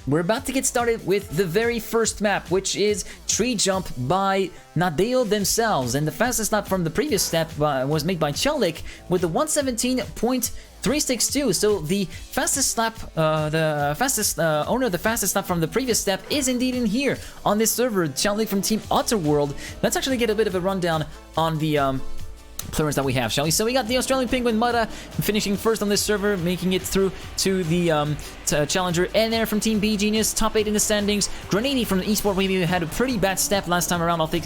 we're about to get started with the very first map, which is Tree Jump by Nadeo themselves. And the fastest lap from the previous step was made by Chalik with the 117.362. So the fastest lap, owner of the fastest lap from the previous step is indeed in here on this server, Chalik from Team Otterworld. Let's actually get a bit of a rundown on the players that we have, shall we? So we got the Australian Penguin Mutta finishing first on this server, making it through to the challenger. And there from Team B Genius, top 8 in the standings. Grenady from the Esport, maybe had a pretty bad step last time around. I think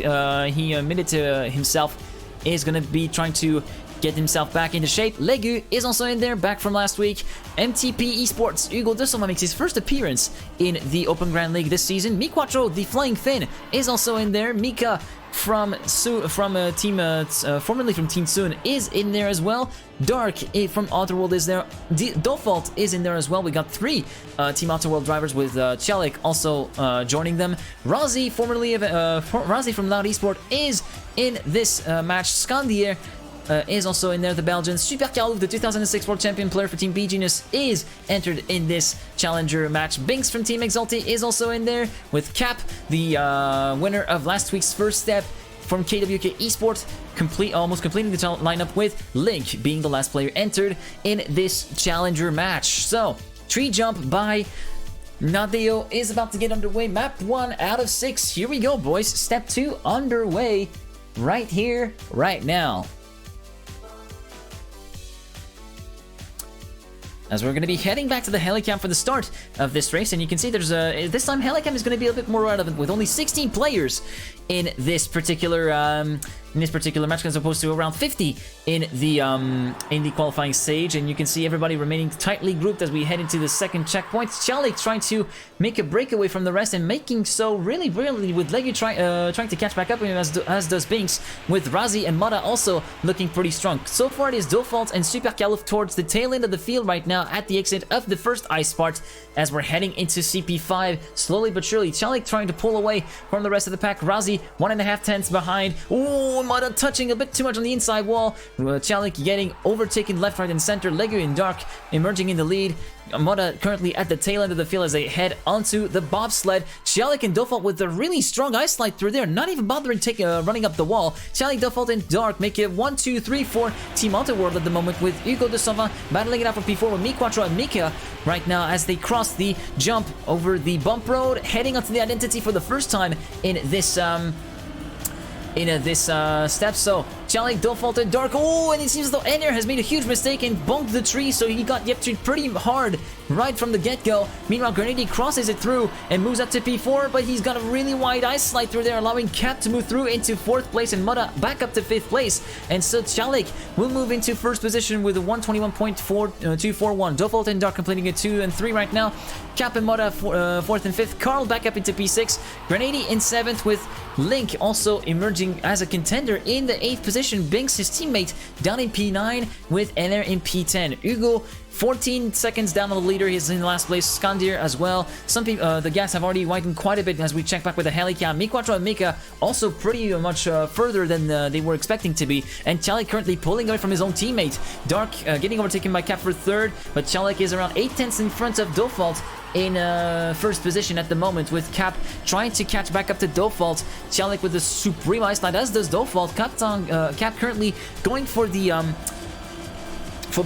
he admitted to himself is going to be trying to get himself back into shape. Legu is also in there, back from last week. MTP Esports, Hugo de Silva makes his first appearance in the Open Grand League this season. Miquatro, the Flying Finn, is also in there. Mika from formerly from Team Soon is in there as well. Dark from Otterworld is there. Default is in there as well. We got 3 Team Otterworld drivers with Chalik also joining them. Razi, formerly of Razi from Loud Esport, is in this match. Skandier is also in there, the Belgian. Super Carlo, the 2006 World Champion player for Team B Genius, is entered in this challenger match. Binks from Team Exalti is also in there, with Cap, the winner of last week's first step from KWK Esports, almost completing the lineup, with Link being the last player entered in this challenger match. So, Tree Jump by Nadeo is about to get underway. Map 1 out of 6. Here we go, boys. Step 2 underway right here, right now. As we're going to be heading back to the Helicam for the start of this race, and you can see there's this time Helicam is going to be a bit more relevant with only 16 players in this particular match, as opposed to around 50 in the qualifying stage. And you can see everybody remaining tightly grouped as we head into the second checkpoint. Chalik trying to make a breakaway from the rest, and making so really brilliantly, with Legu trying to catch back up, as does Binks, with Razi and Mutta also looking pretty strong. So far it is Default and Super Calif towards the tail end of the field right now at the exit of the first ice part, as we're heading into CP5 slowly but surely. Chalik trying to pull away from the rest of the pack. Razi 1.5 tenths behind. Ooh, Mutta touching a bit too much on the inside wall. Chalik getting overtaken left, right, and center. Legu and Dark emerging in the lead. Mutta currently at the tail end of the field as they head onto the bobsled. Chalik and Default with a really strong ice slide through there, not even bothering running up the wall. Chalik, Default, and Dark make it 1, 2, 3, 4 Team Otterworld at the moment, with Hugo de Silva battling it out for P4 with Miquatro and Mika right now as they cross the jump over the bump road, heading onto the identity for the first time in this step. So Chalik, Default, and Dark. Oh, and it seems as though Ener has made a huge mistake and bumped the tree, so he got yipped pretty hard right from the get-go. Meanwhile, Grenady crosses it through and moves up to P4, but he's got a really wide ice slide through there, allowing Cap to move through into 4th place and Mutta back up to 5th place. And so Chalik will move into 1st position with a 121.241. Default and Dark completing a 2 and 3 right now. Cap and Mutta 4th and 5th. Carl back up into P6. Grenady in 7th, with Link also emerging as a contender in the 8th position. Binks, his teammate, down in P9, with Ener in P10. Hugo 14 seconds down on the leader, he's in last place. Skandir as well. Some people, the gaps have already widened quite a bit as we check back with the Helicam. Miquatro and Mika also pretty much further than they were expecting to be. And Chalik currently pulling away from his own teammate. Dark getting overtaken by Cap for 3rd, but Chalik is around 8 tenths in front of Default in 1st position at the moment, with Cap trying to catch back up to Default. Chalik with the supreme ice slide, as does Default. Cap currently going for the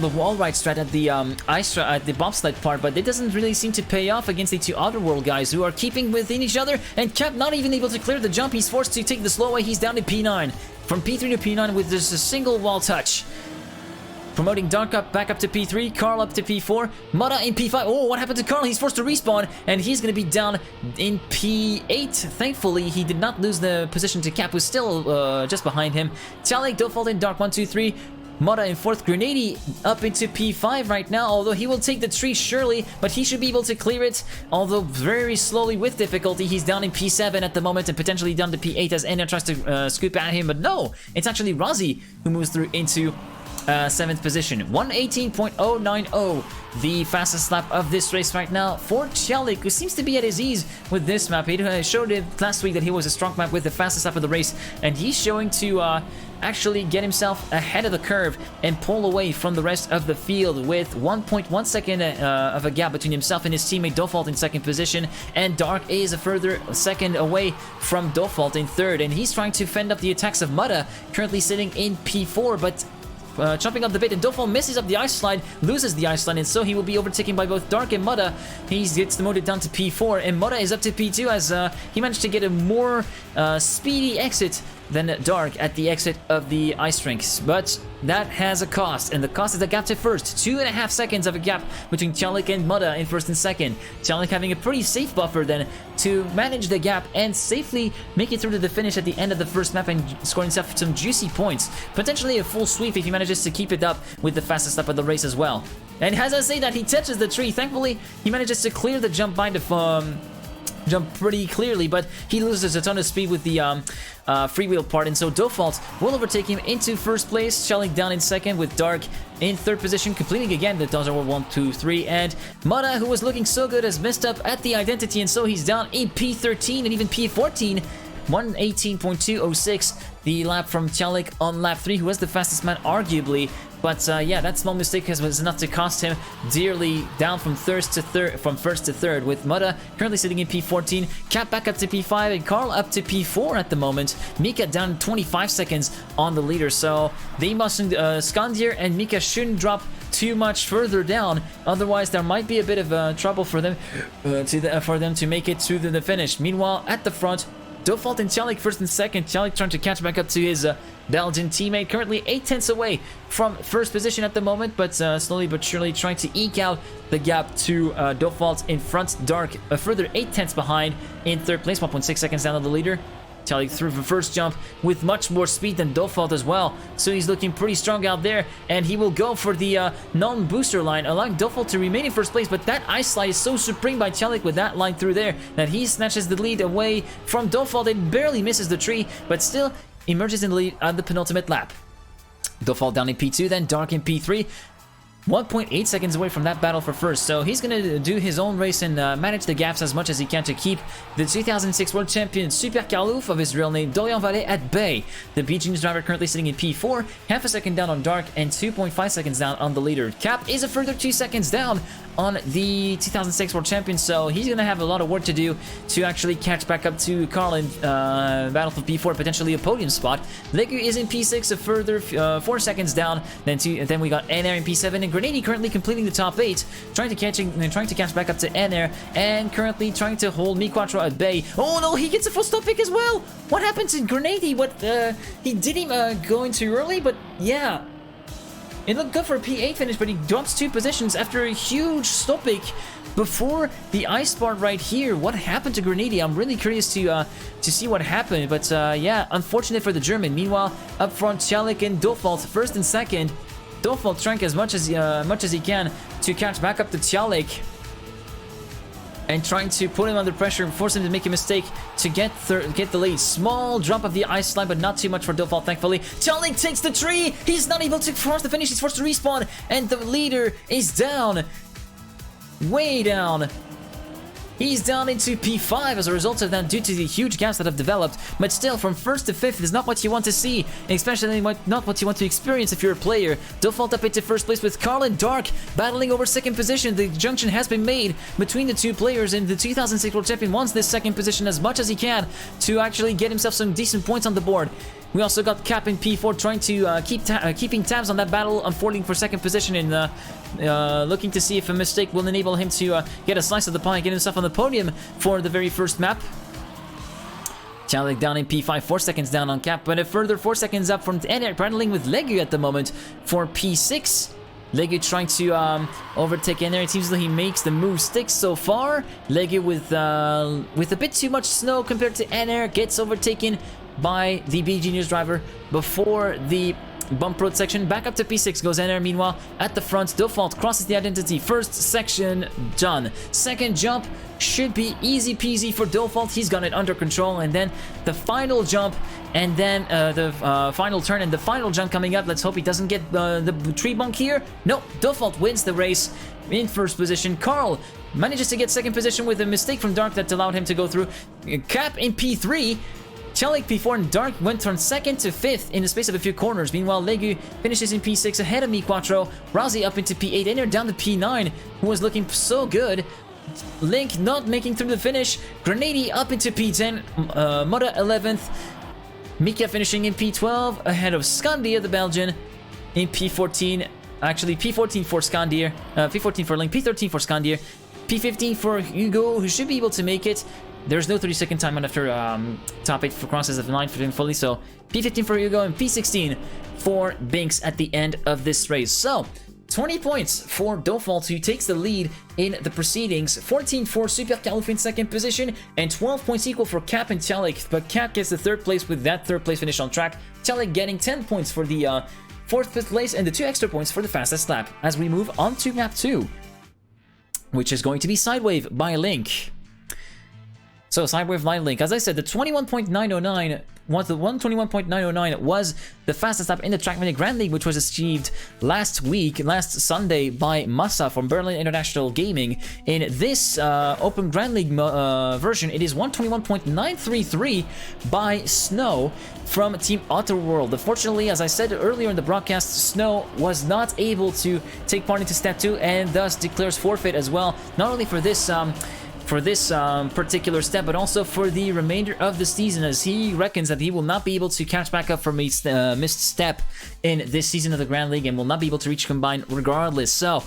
wall ride strat at the at the bobsled part, but it doesn't really seem to pay off against the 2 Otterworld guys, who are keeping within each other. And Cap not even able to clear the jump. He's forced to take the slow way. He's down to P9. From P3 to P9 with just a single wall touch. Promoting Dark up, back up to P3, Carl up to P4, Mutta in P5. Oh, what happened to Carl? He's forced to respawn, and he's going to be down in P8. Thankfully, he did not lose the position to Cap, who's still just behind him. Chalik, Default, and Dark 1, 2, 3. Mutta in 4th, Grenady up into P5 right now, although he will take the tree surely, but he should be able to clear it, although very slowly with difficulty. He's down in P7 at the moment, and potentially down to P8 as Ener tries to scoop at him, but no, it's actually Razi who moves through into 7th position. 118.090, the fastest lap of this race right now for Chalik, who seems to be at his ease with this map. He showed it last week that he was a strong map with the fastest lap of the race, and he's showing to actually get himself ahead of the curve and pull away from the rest of the field with 1.1 second of a gap between himself and his teammate Default in second position, and Dark is a further second away from Default in third, and he's trying to fend up the attacks of Mutta, currently sitting in P4, but chopping up the bit, and Default misses up the ice slide, loses the ice slide, and so he will be overtaken by both Dark and Mutta. He gets demoted down to P4, and Mutta is up to P2 as he managed to get a more speedy exit than Dark at the exit of the ice rinks. But that has a cost, and the cost is a gap to first. 2.5 seconds of a gap between GGeek and Mutta in first and second. GGeek having a pretty safe buffer then to manage the gap and safely make it through to the finish at the end of the first map and score himself some juicy points. Potentially a full sweep if he manages to keep it up with the fastest lap of the race as well. And as I say that, he touches the tree. Thankfully, he manages to clear the jump by the jump pretty clearly, but he loses a ton of speed with the freewheel part, and so Default will overtake him into first place. GGeek down in second with Dark in third position, completing again the Dodger 1, 2, 3, and Mutta, who was looking so good, has messed up at the identity, and so he's down in P13 and even P14. 118.206, the lap from GGeek on lap 3, who was the fastest man arguably. But yeah, that small mistake was enough to cost him dearly, down from first to third, with Mutta currently sitting in P14, Cap back up to P5, and Carl up to P4 at the moment. Mika down 25 seconds on the leader, so they mustn't, Skandir and Mika shouldn't drop too much further down, otherwise there might be a bit of trouble for them to make it to the finish. Meanwhile, at the front, Default and GGeek first and second. GGeek trying to catch back up to his Belgian teammate, currently 8 tenths away from first position at the moment, but slowly but surely trying to eke out the gap to Default in front. Dark a further 8 tenths behind in third place, 1.6 seconds down on the leader. GGeek through the first jump with much more speed than Default as well, so he's looking pretty strong out there, and he will go for the non-booster line, allowing Default to remain in first place. But that ice slide is so supreme by GGeek with that line through there that he snatches the lead away from Default and barely misses the tree, but still emerges in the lead at the penultimate lap. Default down in P2, then Dark in P3. 1.8 seconds away from that battle for first, so he's going to do his own race and manage the gaps as much as he can to keep the 2006 World Champion Super Karlouf, of his real name Dorian Vallée, at bay. The BGeek driver currently sitting in P4, half a second down on Dark and 2.5 seconds down on the leader. Cap is a further 2 seconds down on the 2006 World Champion, so he's going to have a lot of work to do to actually catch back up to Carl in battle for P4, potentially a podium spot. Legu is in P6, a further 4 seconds down. Then we got NR in P7, and Grenady currently completing the top 8, trying to catch back up to NR, and currently trying to hold Miquatro at bay. Oh no, he gets a full stop pick as well! What happened to Grenady? He didn't go in too early, but yeah. It looked good for a P8 finish, but he drops 2 positions after a huge stop pick before the ice part right here. What happened to Grenady? I'm really curious to see what happened, but yeah, unfortunate for the German. Meanwhile, up front, GGeek and Default first and second. Default trying as much as he can to catch back up to GGeek, and trying to put him under pressure and force him to make a mistake to get the lead. Small drop of the ice slide, but not too much for Default, thankfully. GGeek takes the tree! He's not able to force the finish, he's forced to respawn, and the leader is down. Way down. He's down into P5 as a result of that due to the huge gaps that have developed, but still, from first to fifth is not what you want to see, especially not what you want to experience if you're a player. Default up into first place with Carl and Dark battling over second position. The junction has been made between the two players, and the 2006 World Champion wants this second position as much as he can to actually get himself some decent points on the board. We also got Cap in P4 trying to keeping tabs on that battle, unfolding for second position, and looking to see if a mistake will enable him to get a slice of the pie and get himself on the podium for the very first map. GGeek down in P5, 4 seconds down on Cap, but a further 4 seconds up from NR, battling with Legu at the moment for P6. Legu trying to overtake NR. It seems that he makes the move stick so far. Legu with a bit too much snow compared to NR gets overtaken by the BGeek driver before the bump road section. Back up to P6 goes NR. Meanwhile, at the front, Default crosses the identity. First section done. Second jump should be easy peasy for Default. He's got it under control, and then the final jump, and then the final turn, and the final jump coming up. Let's hope he doesn't get the tree bunk here. No, Default wins the race in first position. Carl manages to get second position with a mistake from Dark that allowed him to go through. Cap in P3. Celik P4 and Dark went from 2nd to 5th in the space of a few corners. Meanwhile, Legu finishes in P6 ahead of Mi4. Razi up into P8, and they're down to P9, who was looking so good. Link not making through the finish. Grenady up into P10, Muda 11th. Mika finishing in P12 ahead of Skandir, the Belgian, in P14. Actually, P14 for Skandir, P14 for Link, P13 for Skandir, P15 for Hugo, who should be able to make it. There's no 30-second time after top 8 for crosses of 9 for him fully, so P15 for Hugo and P16 for Binks at the end of this race. So, 20 points for Default, who takes the lead in the proceedings. 14 for Super Carlouf in 2nd position, and 12 points equal for Cap and Celik. But Cap gets the 3rd place with that 3rd place finish on track. Celik getting 10 points for the 4th, 5th place, and the 2 extra points for the fastest lap. As we move on to map 2, which is going to be Sidewave by Link. So Sidewave by Link, as I said, the 21.909 was the 121.909 was the fastest lap in the Trackmania Grand League, which was achieved last Sunday by Massa from Berlin International Gaming. In this Open Grand League version, it is 121.933 by Snow from Team Otterworld. Unfortunately, as I said earlier in the broadcast, Snow was not able to take part into Step 2 and thus declares forfeit as well, not only for this particular step, but also for the remainder of the season, as he reckons that he will not be able to catch back up from a missed step in this season of the Grand League and will not be able to reach combine regardless. So,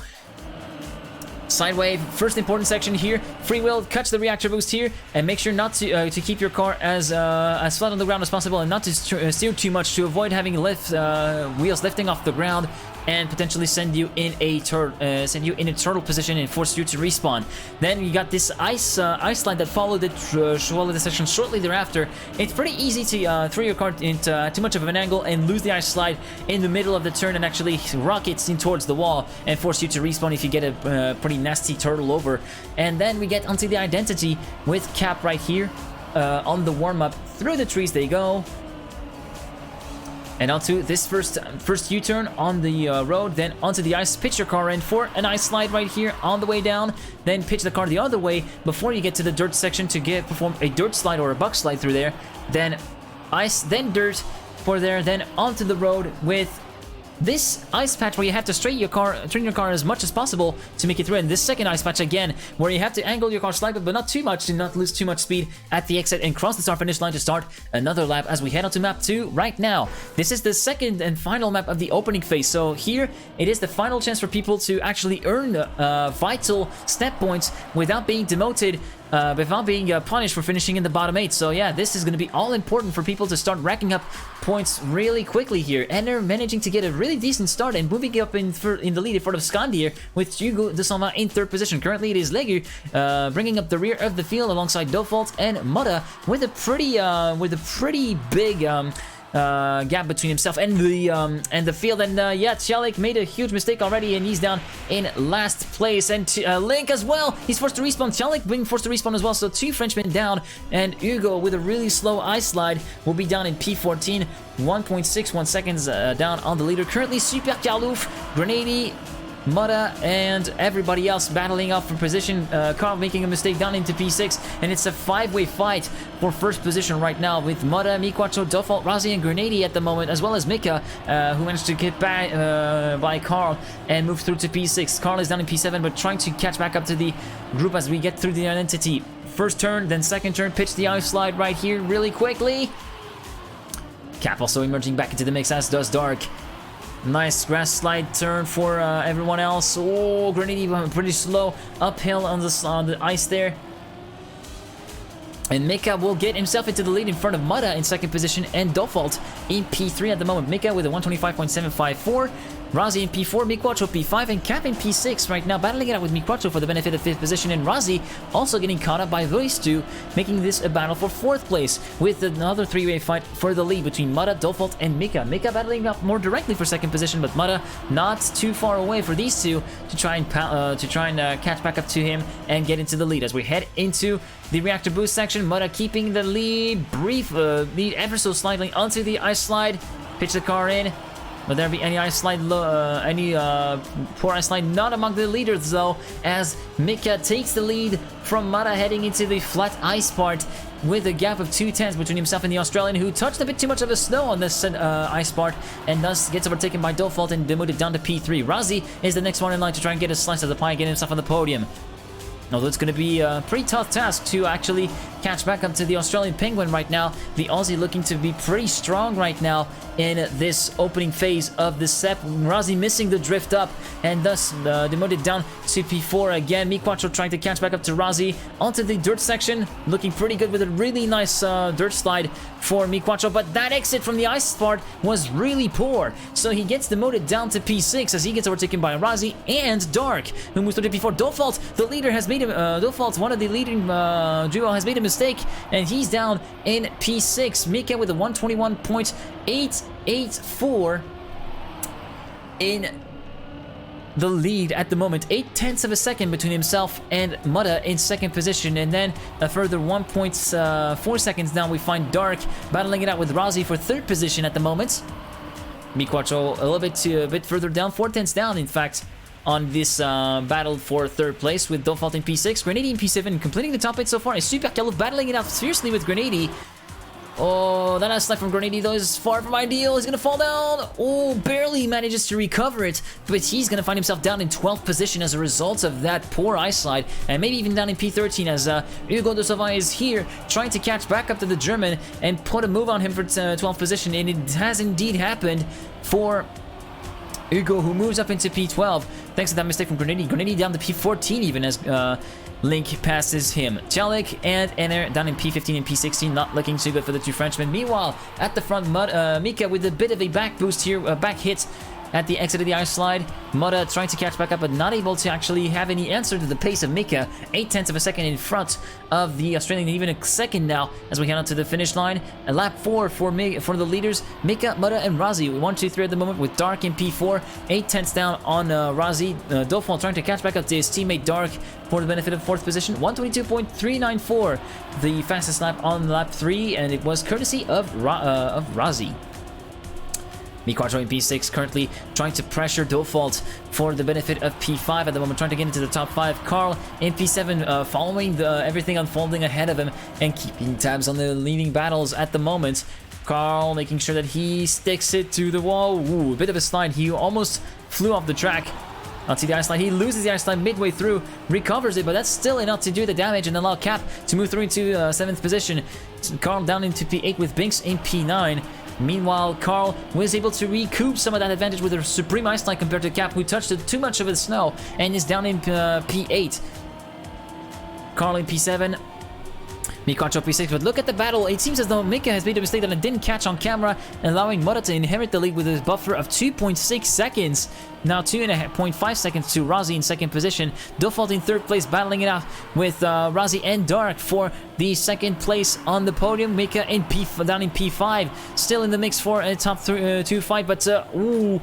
Sidewave, first important section here. Free wheel, catch the reactor boost here, and make sure not to keep your car as flat on the ground as possible, and not to steer too much to avoid having wheels lifting off the ground and potentially send you in a turtle position and force you to respawn. Then you got this ice slide that followed the section shortly thereafter. It's pretty easy to throw your car into too much of an angle and lose the ice slide in the middle of the turn and actually rocket in towards the wall and force you to respawn if you get a pretty nasty turtle over. And then we get onto the identity with Cap right here on the warm-up. Through the trees they go. And onto this first U-turn on the road, then onto the ice, pitch your car in for an ice slide right here on the way down, then pitch the car the other way before you get to the dirt section to perform a dirt slide or a buck slide through there, then ice, then dirt for there, then onto the road with this ice patch where you have to straighten your car as much as possible to make it through, and this second ice patch again where you have to angle your car slightly but not too much to not lose too much speed at the exit and cross the start finish line to start another lap as we head on to map 2 right now. This is the second and final map of the opening phase, so here it is the final chance for people to actually earn vital step points without being demoted, without being punished for finishing in the bottom 8. So yeah, this is going to be all important for people to start racking up points really quickly here, and they're managing to get a really decent start and moving up in the lead in front of Skandir with Hugo de Salma in 3rd position. Currently it is Legu bringing up the rear of the field alongside Default and Muda with a pretty big gap between himself and the field. And yeah, Celik made a huge mistake already and he's down in last place. And Link as well, he's forced to respawn. Celik being forced to respawn as well, so 2 Frenchmen down, and Hugo with a really slow ice slide will be down in P14, 1.61 seconds down on the leader. Currently Super Carlouf, Grenady, Muda and everybody else battling up for position. Carl making a mistake down into P6, and it's a 5-way fight for first position right now with Muda, Mi4, Default, Razi and Grenady at the moment, as well as Mika, who managed to get by Carl and move through to P6. Carl is down in P7 but trying to catch back up to the group as we get through the identity. First turn, then second turn, pitch the ice slide right here really quickly. Cap also emerging back into the mix, as does Dark. Nice grass slide turn for everyone else. Oh, Grenady pretty slow uphill on the ice there. And Mika will get himself into the lead in front of Muda in 2nd position and Default in P3 at the moment. Mika with a 125.754. Razi in P4, Mi4 P5, and Cap in P6 right now, battling it out with Mi4 for the benefit of 5th position, and Razi also getting caught up by those two, making this a battle for 4th place, with another 3-way fight for the lead between Muda, Default, and Mika. Mika battling up more directly for 2nd position, but Muda not too far away for these two to try and catch back up to him and get into the lead. As we head into the reactor boost section, Muda keeping the lead, lead ever so slightly onto the ice slide, pitch the car in. Will there be any ice slide, poor ice slide? Not among the leaders though, as Mika takes the lead from Muda heading into the flat ice part. with a gap of 2/10 between himself and the Australian, who touched a bit too much of the snow on this ice part and thus gets overtaken by Default and demoted down to P3. Razi is the next one in line to try and get a slice of the pie and get himself on the podium. Although it's going to be a pretty tough task to actually catch back up to the Australian Penguin right now. The Aussie looking to be pretty strong right now in this opening phase of the set. Razi missing the drift up and thus demoted down to P4 again. Miquacho trying to catch back up to Razi onto the dirt section. Looking pretty good with a really nice dirt slide for Miquacho, but that exit from the ice part was really poor. So he gets demoted down to P6 as he gets overtaken by Razi and Dark, who moves to P4. Default, the leader, has made him, Default, one of the leading duo, has made a mistake, and he's down in P6. Mika with a 121.884 in the lead at the moment. 0.8 of a second between himself and Mutta in second position, and then a further 1.4 seconds down we find Dark battling it out with Razi for third position at the moment. Miquacho a little bit a bit further down, 0.4 down in fact on this battle for third place, with Default in P6, Grenady in P7, completing the top 8 so far. Is Super Yellow battling it out fiercely with Grenady. Oh, that last slide from Grenady though is far from ideal. He's gonna fall down. Oh, barely manages to recover it, but he's gonna find himself down in 12th position as a result of that poor ice slide, and maybe even down in P13 as Hugo de Sauvaille is here trying to catch back up to the German and put a move on him for 12th position, and it has indeed happened for Hugo, who moves up into P12 thanks to that mistake from Grenady. Grenady down to P14 even as Link passes him. Chalik and Ener down in P15 and P16, not looking too good for the two Frenchmen. Meanwhile, at the front, Mika with a bit of a back boost here, back hit at the exit of the ice slide. Mutta trying to catch back up, but not able to actually have any answer to the pace of Mika. 0.8 of a second in front of the Australian, even a second now as we head on to the finish line. A lap 4 for the leaders, Mika, Mutta, and Razi. 1, 2, 3 at the moment with Dark in P4. 0.8 down on Razi. Default trying to catch back up to his teammate Dark for the benefit of 4th position. 122.394, the fastest lap on lap 3, and it was courtesy of Razi. Miquacho in P6 currently trying to pressure Default for the benefit of P5 at the moment, trying to get into the top 5. Carl in P7 following everything unfolding ahead of him and keeping tabs on the leading battles at the moment. Carl making sure that he sticks it to the wall. Ooh, a bit of a slide. He almost flew off the track onto the ice slide. He loses the ice slide midway through, recovers it, but that's still enough to do the damage and allow Cap to move through into 7th position. Carl down into P8 with Binks in P9. Meanwhile, Carl was able to recoup some of that advantage with a supreme ice slide compared to Cap, who touched too much of the snow and is down in P8. Carl in P7. Miquacho P6, but look at the battle. It seems as though Mika has made a mistake that I didn't catch on camera, allowing Mutta to inherit the lead with a buffer of 2.6 seconds. Now 2.5 seconds to Razi in second position. Default in third place, battling it out with Razi and Dark for the second place on the podium. Mika in down in P5, still in the mix for a top 2 fight, but ooh,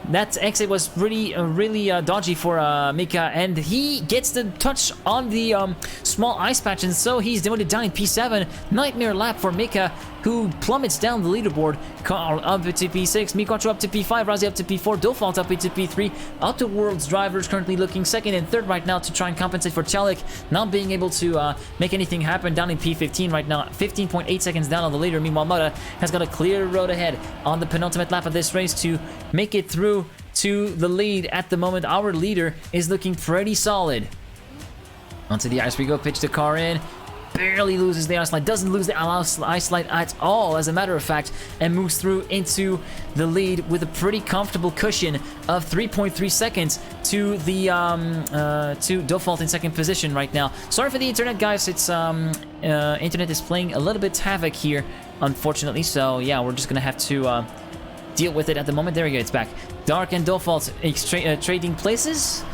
that exit was really dodgy for Mika, and he gets the touch on the small ice patch, and so he's demoted down in P7. Nightmare lap for Mika, who plummets down the leaderboard. Carl up to P6, Miquacho up to P5, Razi up to P4, Default up into P3. Outer Worlds drivers currently looking second and third right now to try and compensate for Chalik not being able to make anything happen down in P15 right now. 15.8 seconds down on the leader. Meanwhile, Mutta has got a clear road ahead on the penultimate lap of this race to make it through to the lead at the moment. Our leader is looking pretty solid. Onto the ice we go, pitch the car in. Barely loses the ice slide, doesn't lose the ice slide at all, as a matter of fact, and moves through into the lead with a pretty comfortable cushion of 3.3 seconds to the to Default in second position right now. Sorry for the internet, guys. It's internet is playing a little bit havoc here, unfortunately. So yeah, we're just gonna have to deal with it at the moment. There we go, it's back. Dark and Default trading places.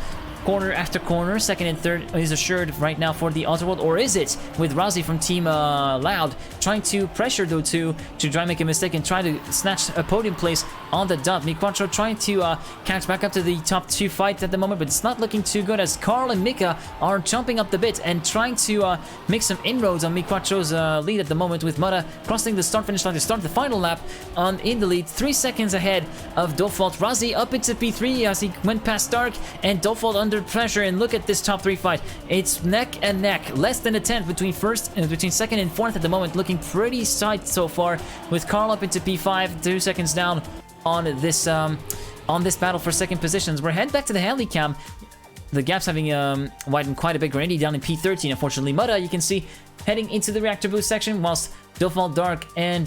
Corner after corner, second and third is assured right now for the Outer World, or is it? With Razi from Team Loud trying to pressure the two to try and make a mistake and try to snatch a podium place on the dot. Miquacho trying to catch back up to the top 2 fight at the moment, but it's not looking too good as Carl and Mika are jumping up the bit and trying to make some inroads on Miquacho's lead at the moment, with Mudda crossing the start-finish line to start the final lap in the lead, 3 seconds ahead of Dofalt. Razi up into P3 as he went past Dark, and Dofalt under pressure, and look at this top 3 fight. It's neck and neck, less than a tenth between second and fourth at the moment, looking pretty tight so far, with Carl up into P5, 2 seconds down on this battle for second positions. We're heading back to the heli cam. The gap's having widened quite a bit. Grandy down in P13, unfortunately. Mudda, you can see, heading into the reactor boost section, whilst Dofalt, Dark, and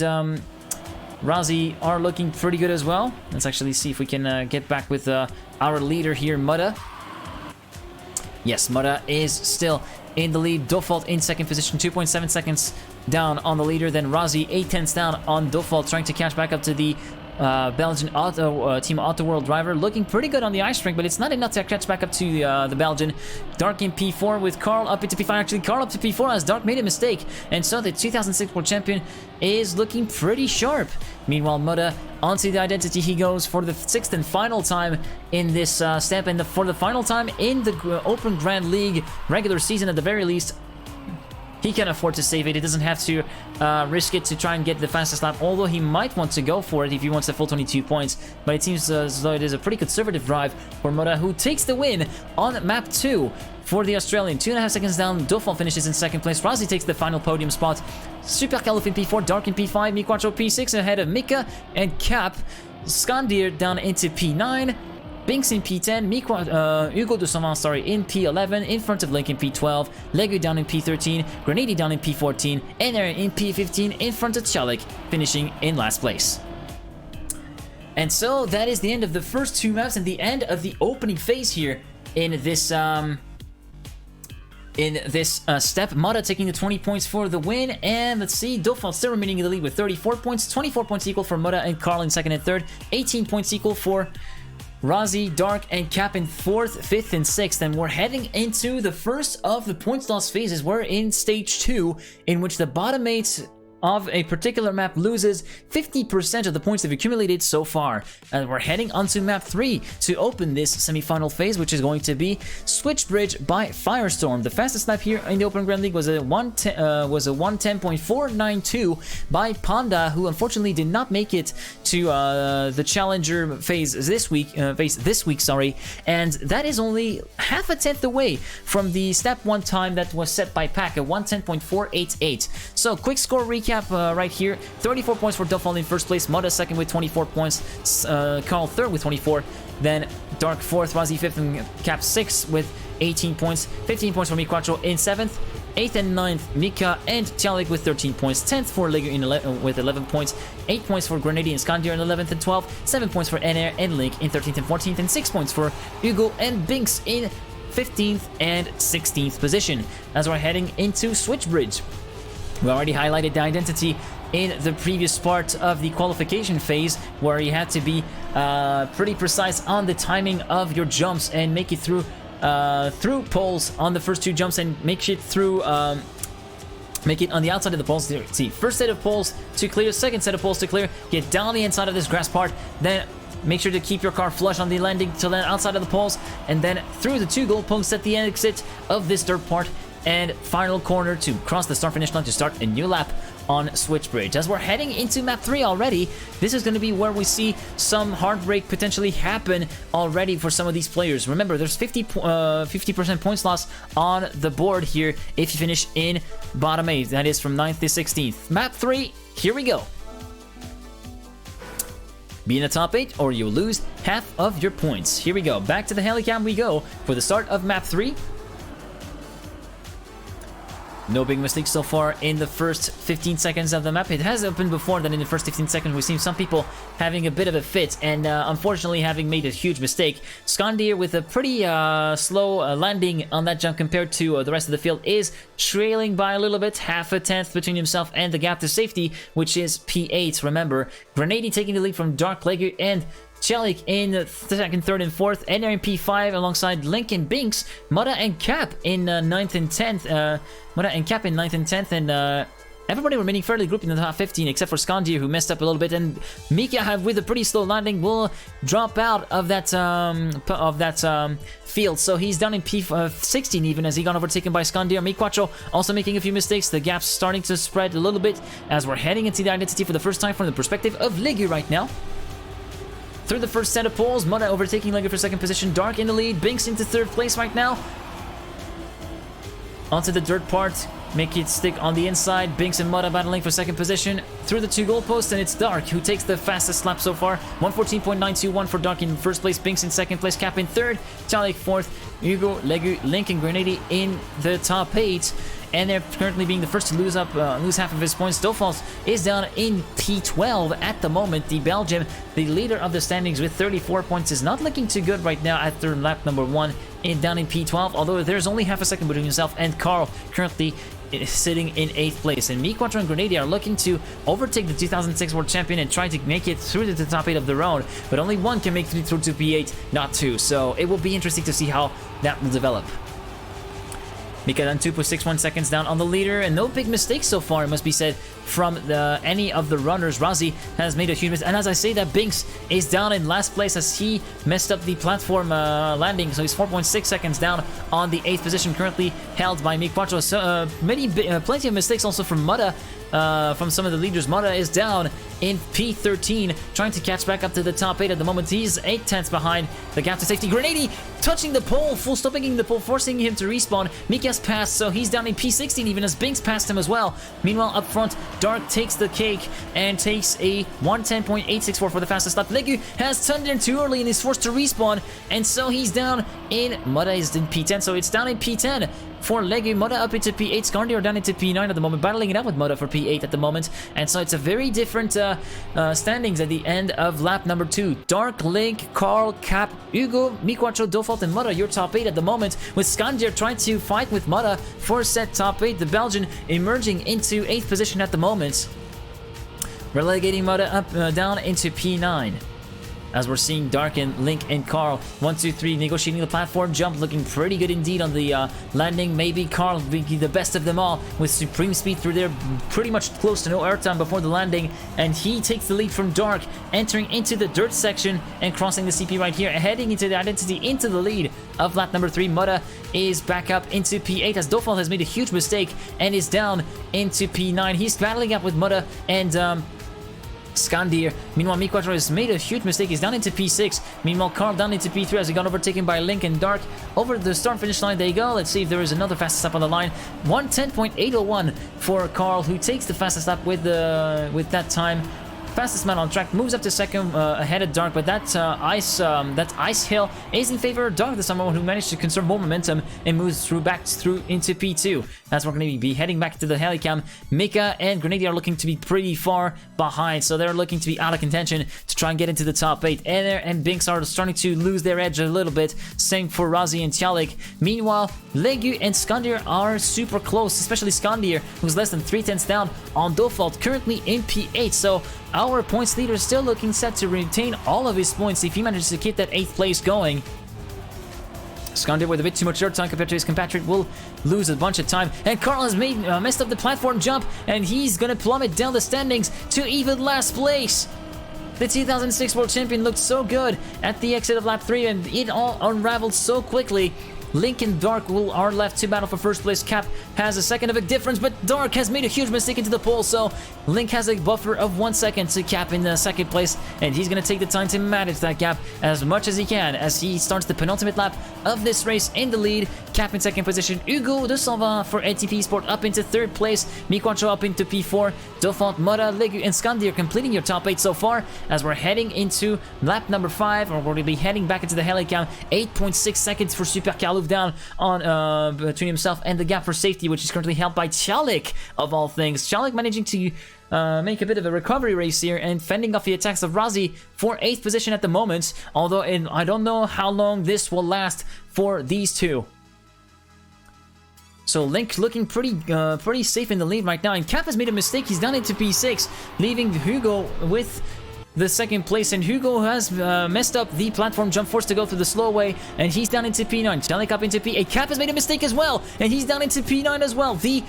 Razi are looking pretty good as well. Let's actually see if we can get back with our leader here, Mudda. Yes, Mudda is still in the lead. Dofalt in second position, 2.7 seconds down on the leader. Then Razi, 8 tenths down on Dofalt, trying to catch back up to the Belgian Team Auto World driver. Looking pretty good on the ice rink, but it's not enough to catch back up to the Belgian. Dark in P4 with Carl up into P5. Actually, Carl up to P4 as Dark made a mistake, and so the 2006 World Champion is looking pretty sharp. Meanwhile, Mudda onto the identity he goes for the 6th and final time in this step, and for the final time in the Open Grand League regular season at the very least. He can afford to save it. He doesn't have to risk it to try and get the fastest lap, although he might want to go for it if he wants the full 22 points. But it seems as though it is a pretty conservative drive for Mudda, who takes the win on map 2 for the Australian. 2.5 seconds down, Dofalt finishes in second place. Razi takes the final podium spot. Super Calif in P4, Dark in P5, Miquacho P6 ahead of Mika and Cap. Skandir down into P9. Binks in P10, Hugo de Sauvin, in P11, in front of Link in P12, Legu down in P13, Grenady down in P14, and Aaron in P15, in front of Chalik, finishing in last place. And so that is the end of the first 2 maps and the end of the opening phase here in this step. Mudda taking the 20 points for the win, and let's see, Dofalt still remaining in the lead with 34 points, 24 points equal for Mudda and Carl in second and third, 18 points equal for Razi, Dark, and Cap in 4th, 5th, and 6th, and we're heading into the first of the points loss phases. We're in stage 2, in which the bottom 8 of a particular map loses 50% of the points they've accumulated so far. And we're heading onto map 3 to open this semi-final phase, which is going to be Switchbridge by Firestorm. The fastest lap here in the Open Grand League was a 110.492 by Panda, who unfortunately did not make it to the Challenger phase this week. And that is only half a tenth away from the step 1 time that was set by Pack, a 110.488. So quick score recap right here. 34 points for Dofalt in first place, Mudda second with 24 points, Carl third with 24, then Dark fourth, Razi fifth, and Cap sixth with 18 points, 15 points for Miquacho in 7th, 8th and 9th, Mika and Tialik with 13 points, 10th for Legu with 11 points, 8 points for Grenady and Skandir in 11th and 12th, 7 points for Ener and Link in 13th and 14th, and 6 points for Hugo and Binks in 15th and 16th position. As we're heading into Switchbridge, we already highlighted the identity in the previous part of the qualification phase, where you had to be pretty precise on the timing of your jumps and make it through poles on the first 2 jumps, and make it through make it on the outside of the poles. See, first set of poles to clear, second set of poles to clear, get down the inside of this grass part, then make sure to keep your car flush on the landing till then outside of the poles, and then through the 2 goal posts at the exit of this dirt part, and final corner to cross the start-finish line to start a new lap on Switchbridge. As we're heading into map 3 already, this is going to be where we see some heartbreak potentially happen already for some of these players. Remember, there's 50% points loss on the board here if you finish in bottom 8. That is from 9th to 16th. Map 3, here we go. Be in the top 8 or you lose half of your points. Here we go. Back to the helicam we go for the start of map 3. No big mistakes so far in the first 15 seconds of the map. It has happened before that in the first 15 seconds we've seen some people having a bit of a fit, and unfortunately having made a huge mistake. Skandir with a pretty slow landing on that jump compared to the rest of the field is trailing by a little bit, half a tenth between himself and the gap to safety, which is P8. Remember, Grenady taking the lead from Dark, Legu, and Chalik in 2nd, 3rd, and 4th, and in P5 alongside Link and Binks, Mudda and Cap in 9th and 10th, Mudda and Cap in 9th and 10th, and everybody remaining fairly grouped in the top 15 except for Skandir, who messed up a little bit, and Mika, with a pretty slow landing, will drop out of that field, so he's down in P16 even as he got overtaken by Skandir. Miquacho also making a few mistakes. The gap's starting to spread a little bit as we're heading into the identity for the first time from the perspective of Legu right now. Through the first set of poles, Mudda overtaking Legu for second position, Dark in the lead, Binks into third place right now. Onto the dirt part, make it stick on the inside. Binks and Mudda battling for second position through the 2 goalposts, and it's Dark who takes the fastest lap so far. 1:14.921 for Dark in first place, Binks in second place, Cap in third, Chalik fourth, Hugo, Legu, Link, and Grenady in the top 8. And they're currently being the first to lose half of his points. Dofalt is down in P12 at the moment. The Belgian, the leader of the standings with 34 points, is not looking too good right now after lap number 1 down in P12, although there's only half a second between himself and Carl, currently sitting in 8th place. And Miquacho and Grenady are looking to overtake the 2006 World Champion and try to make it through to the top 8 of their own, but only one can make it through to P8, not 2. So it will be interesting to see how that will develop. Mika then 2.61 seconds down on the leader, and no big mistakes so far, it must be said, from any of the runners. Razi has made a huge mistake, and as I say that, Binks is down in last place as he messed up the platform landing, so he's 4.6 seconds down on the 8th position, currently held by Miquacho. So plenty of mistakes also from Mudda. From some of the leaders. Mudda is down in P13, trying to catch back up to the top 8 at the moment. He's 8 tenths behind the gap to safety. Grenady touching the pole, full stopping the pole, forcing him to respawn. Mika's passed, so he's down in P16 even as Binks passed him as well. Meanwhile, up front, Dark takes the cake and takes a 1:10.864 for the fastest lap. Legu has turned in too early and is forced to respawn, and so he's down in... Mudda is in P10, so it's down in P10 for Legu. Mudda up into P8, Skandir down into P9 at the moment, battling it out with Mudda for P8 at the moment, and so it's a very different standings at the end of lap number 2. Dark, Link, Carl, Cap, Hugo, Miquacho, Dofalt, and Mudda, your top 8 at the moment, with Skandir trying to fight with Mudda for set top 8. The Belgian emerging into 8th position at the moment, relegating Mudda up down into P9. As we're seeing Dark and Link and Carl, 1, 2, 3, negotiating the platform jump, looking pretty good indeed on the landing. Maybe Carl being the best of them all with supreme speed through there, pretty much close to no airtime before the landing, and he takes the lead from Dark, entering into the dirt section and crossing the CP right here, heading into the identity, into the lead of lap number 3. Mudda is back up into P8 as Dofalt has made a huge mistake and is down into P9. He's battling up with Mudda and Skandir. Meanwhile, Miquacho has made a huge mistake. He's down into P6. Meanwhile, Carl down into P3 as he got overtaken by Link and Dark. Over the start-finish line they go. Let's see if there is another fastest lap on the line. 1:10.801 for Carl, who takes the fastest lap with that time. Fastest man on track, moves up to second ahead of Dark, but that ice hill is in favor of Dark, the someone who managed to conserve more momentum and moves back through into P2. As we're going to be heading back to the helicam, Mika and Grenady are looking to be pretty far behind, so they're looking to be out of contention to try and get into the top 8. And Binks are starting to lose their edge a little bit, same for Razi and Chalik. Meanwhile, Legu and Skandir are super close, especially Skandir, who's less than 3 tenths down on Dofalt, currently in P8, so our points leader is still looking set to retain all of his points if he manages to keep that 8th place going. Skandir with a bit too much airtime compared to his compatriot will lose a bunch of time. And Carl has messed up the platform jump, and he's going to plummet down the standings to even last place. The 2006 World Champion looked so good at the exit of lap 3, and it all unraveled so quickly. Link and Dark are left to battle for first place. Cap has a second of a difference, but Dark has made a huge mistake into the pole, so Link has a buffer of 1 second to Cap in the second place, and he's going to take the time to manage that gap as much as he can as he starts the penultimate lap of this race in the lead. Cap in second position, Hugo de Salva for ATP Sport up into third place, Miquacho up into P4, Dofalt, Mudda, Legu, and Skandir completing your top 8 so far as we're heading into lap number 5, or we're going to be heading back into the helicam. 8.6 seconds for Super Carlo down on between himself and the gap for safety, which is currently held by Chalik of all things. Chalik managing to make a bit of a recovery race here and fending off the attacks of Razi for 8th position at the moment, although I don't know how long this will last for these two. So Link looking pretty safe in the lead right now, and Cap has made a mistake. He's down into P6, leaving Hugo with the second place, and Hugo has messed up the platform jump, forced to go through the slow way, and he's down into P9. Chalik up into P8. Cap has made a mistake as well, and he's down into P9 as well. The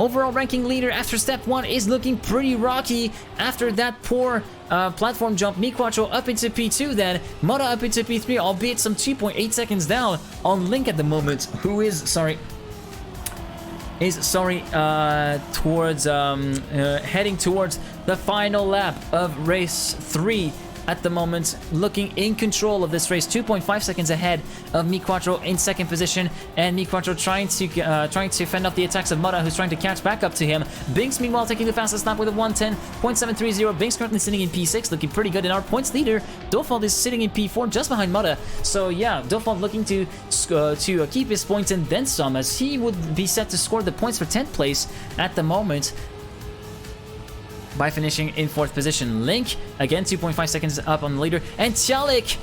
overall ranking leader after step 1 is looking pretty rocky after that poor platform jump. Mi4Cho up into P2 then, Mota up into P3, albeit some 2.8 seconds down on Link at the moment, who is, heading towards the final lap of race 3 at the moment, looking in control of this race, 2.5 seconds ahead of Mi4Cho in second position, and Mi4Cho trying to fend off the attacks of Mota, who's trying to catch back up to him. Binks meanwhile taking the fastest lap with a 1:10.730. Binks currently sitting in P6, looking pretty good, and our points leader Dofald is sitting in P4 just behind Mota. So yeah, Dofald looking to keep his points and then some, as he would be set to score the points for 10th place at the moment by finishing in 4th position. Link, again, 2.5 seconds up on the leader. And Tialik,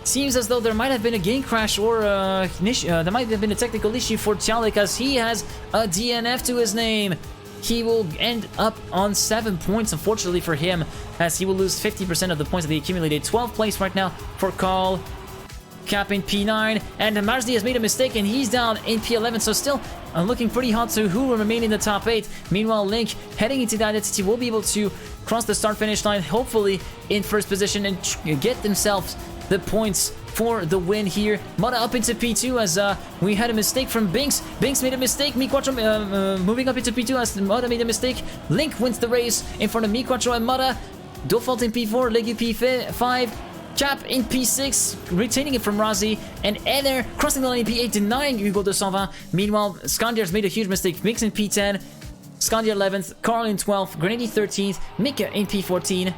seems as though there might have been a game crash or there might have been a technical issue for Tialik, as he has a DNF to his name. He will end up on 7 points, unfortunately for him, as he will lose 50% of the points that he accumulated. 12th place right now for Carl, Cap in P9, and Marzdi has made a mistake and he's down in P11, so still looking pretty hot to who will remain in the top 8. Meanwhile, Link, heading into the identity, will be able to cross the start-finish line, hopefully in 1st position, and get themselves the points for the win here. Mota up into P2 as we had a mistake from Binks. Binks made a mistake. Mi4Cho moving up into P2 as Mota made a mistake. Link wins the race in front of Mi4Cho and Mota. Dofalt in P4, Legu P5, Cap in P6, retaining it from Razi, and Eder crossing the line in P8, denying Hugo de Saint-Vin. Meanwhile, Skandiar's made a huge mistake. Mix in P10, Skandiar 11th, Carl in 12th, Grenady 13th, Mika in P14,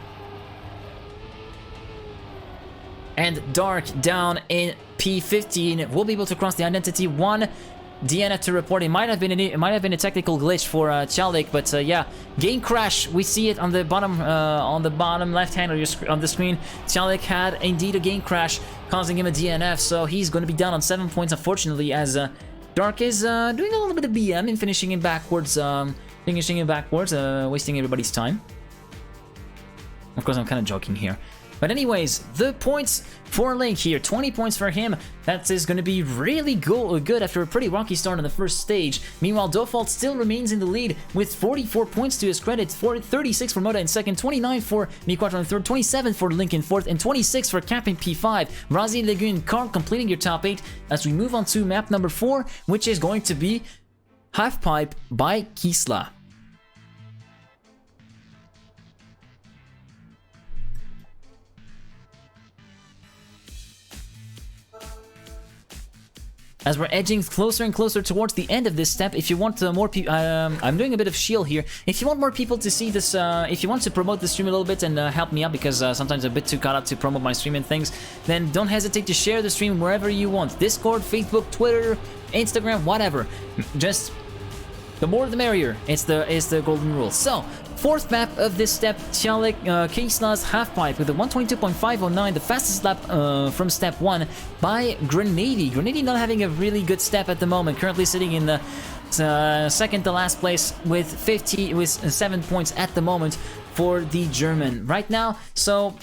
and Dark down in P15. We'll be able to cross the identity. 1 DNF to report. It might have been a technical glitch for Tialik, but yeah, game crash. We see it on the bottom left hand of the screen. Tialik had indeed a game crash, causing him a DNF, so he's going to be down on 7 points, unfortunately, as Dark is doing a little bit of BM and finishing him backwards, wasting everybody's time. Of course, I'm kind of joking here. But anyways, the points for Link here, 20 points for him. That is going to be really good after a pretty rocky start on the first stage. Meanwhile, Dofalt still remains in the lead with 44 points to his credit, 36 for Mota in second, 29 for Mi4Cho in third, 27 for Link in fourth, and 26 for Cap in P5. Razi, Legu, and Karl completing your top 8 as we move on to map number 4, which is going to be Halfpipe by Kisla. As we're edging closer and closer towards the end of this step, if you want more people, I'm doing a bit of shield here. If you want more people to see this, if you want to promote the stream a little bit and help me out, because sometimes I'm a bit too caught up to promote my stream and things, then don't hesitate to share the stream wherever you want. Discord, Facebook, Twitter, Instagram, whatever. Just the more the merrier. It's the golden rule. So, 4th map of this step, Tialik Kisla's Halfpipe with a 122.509, the fastest lap from step 1 by Grenady. Grenady not having a really good step at the moment, currently sitting in the second to last place with 7 points at the moment for the German right now. So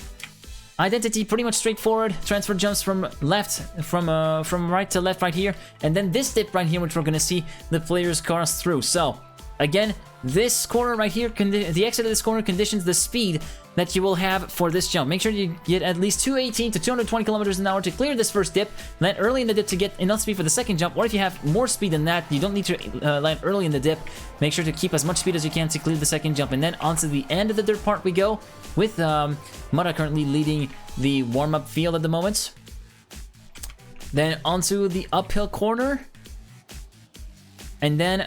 identity pretty much straightforward. Transfer jumps from right to left right here, and then this dip right here, which we're gonna see the players cross through. So again, this corner right here, the exit of this corner conditions the speed that you will have for this jump. Make sure you get at least 218 to 220 kilometers an hour to clear this first dip. Land early in the dip to get enough speed for the second jump, or if you have more speed than that, you don't need to land early in the dip. Make sure to keep as much speed as you can to clear the second jump, and then onto the end of the dirt part we go, with Mara currently leading the warm-up field at the moment. Then onto the uphill corner, and then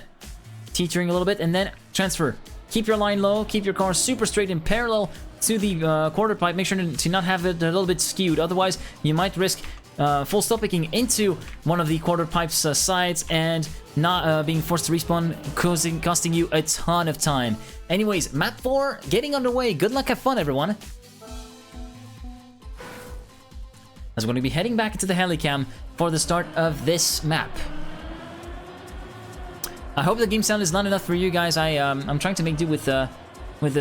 teetering a little bit, and then transfer. Keep your line low, keep your car super straight and parallel to the quarter pipe. Make sure to not have it a little bit skewed, otherwise you might risk full stop picking into one of the quarter pipe's sides and not being forced to respawn, costing you a ton of time. Anyways, map 4 getting underway. Good luck, have fun, everyone. As we're going to be heading back into the helicam for the start of this map. I hope the game sound is loud enough for you guys. I'm trying to make do with the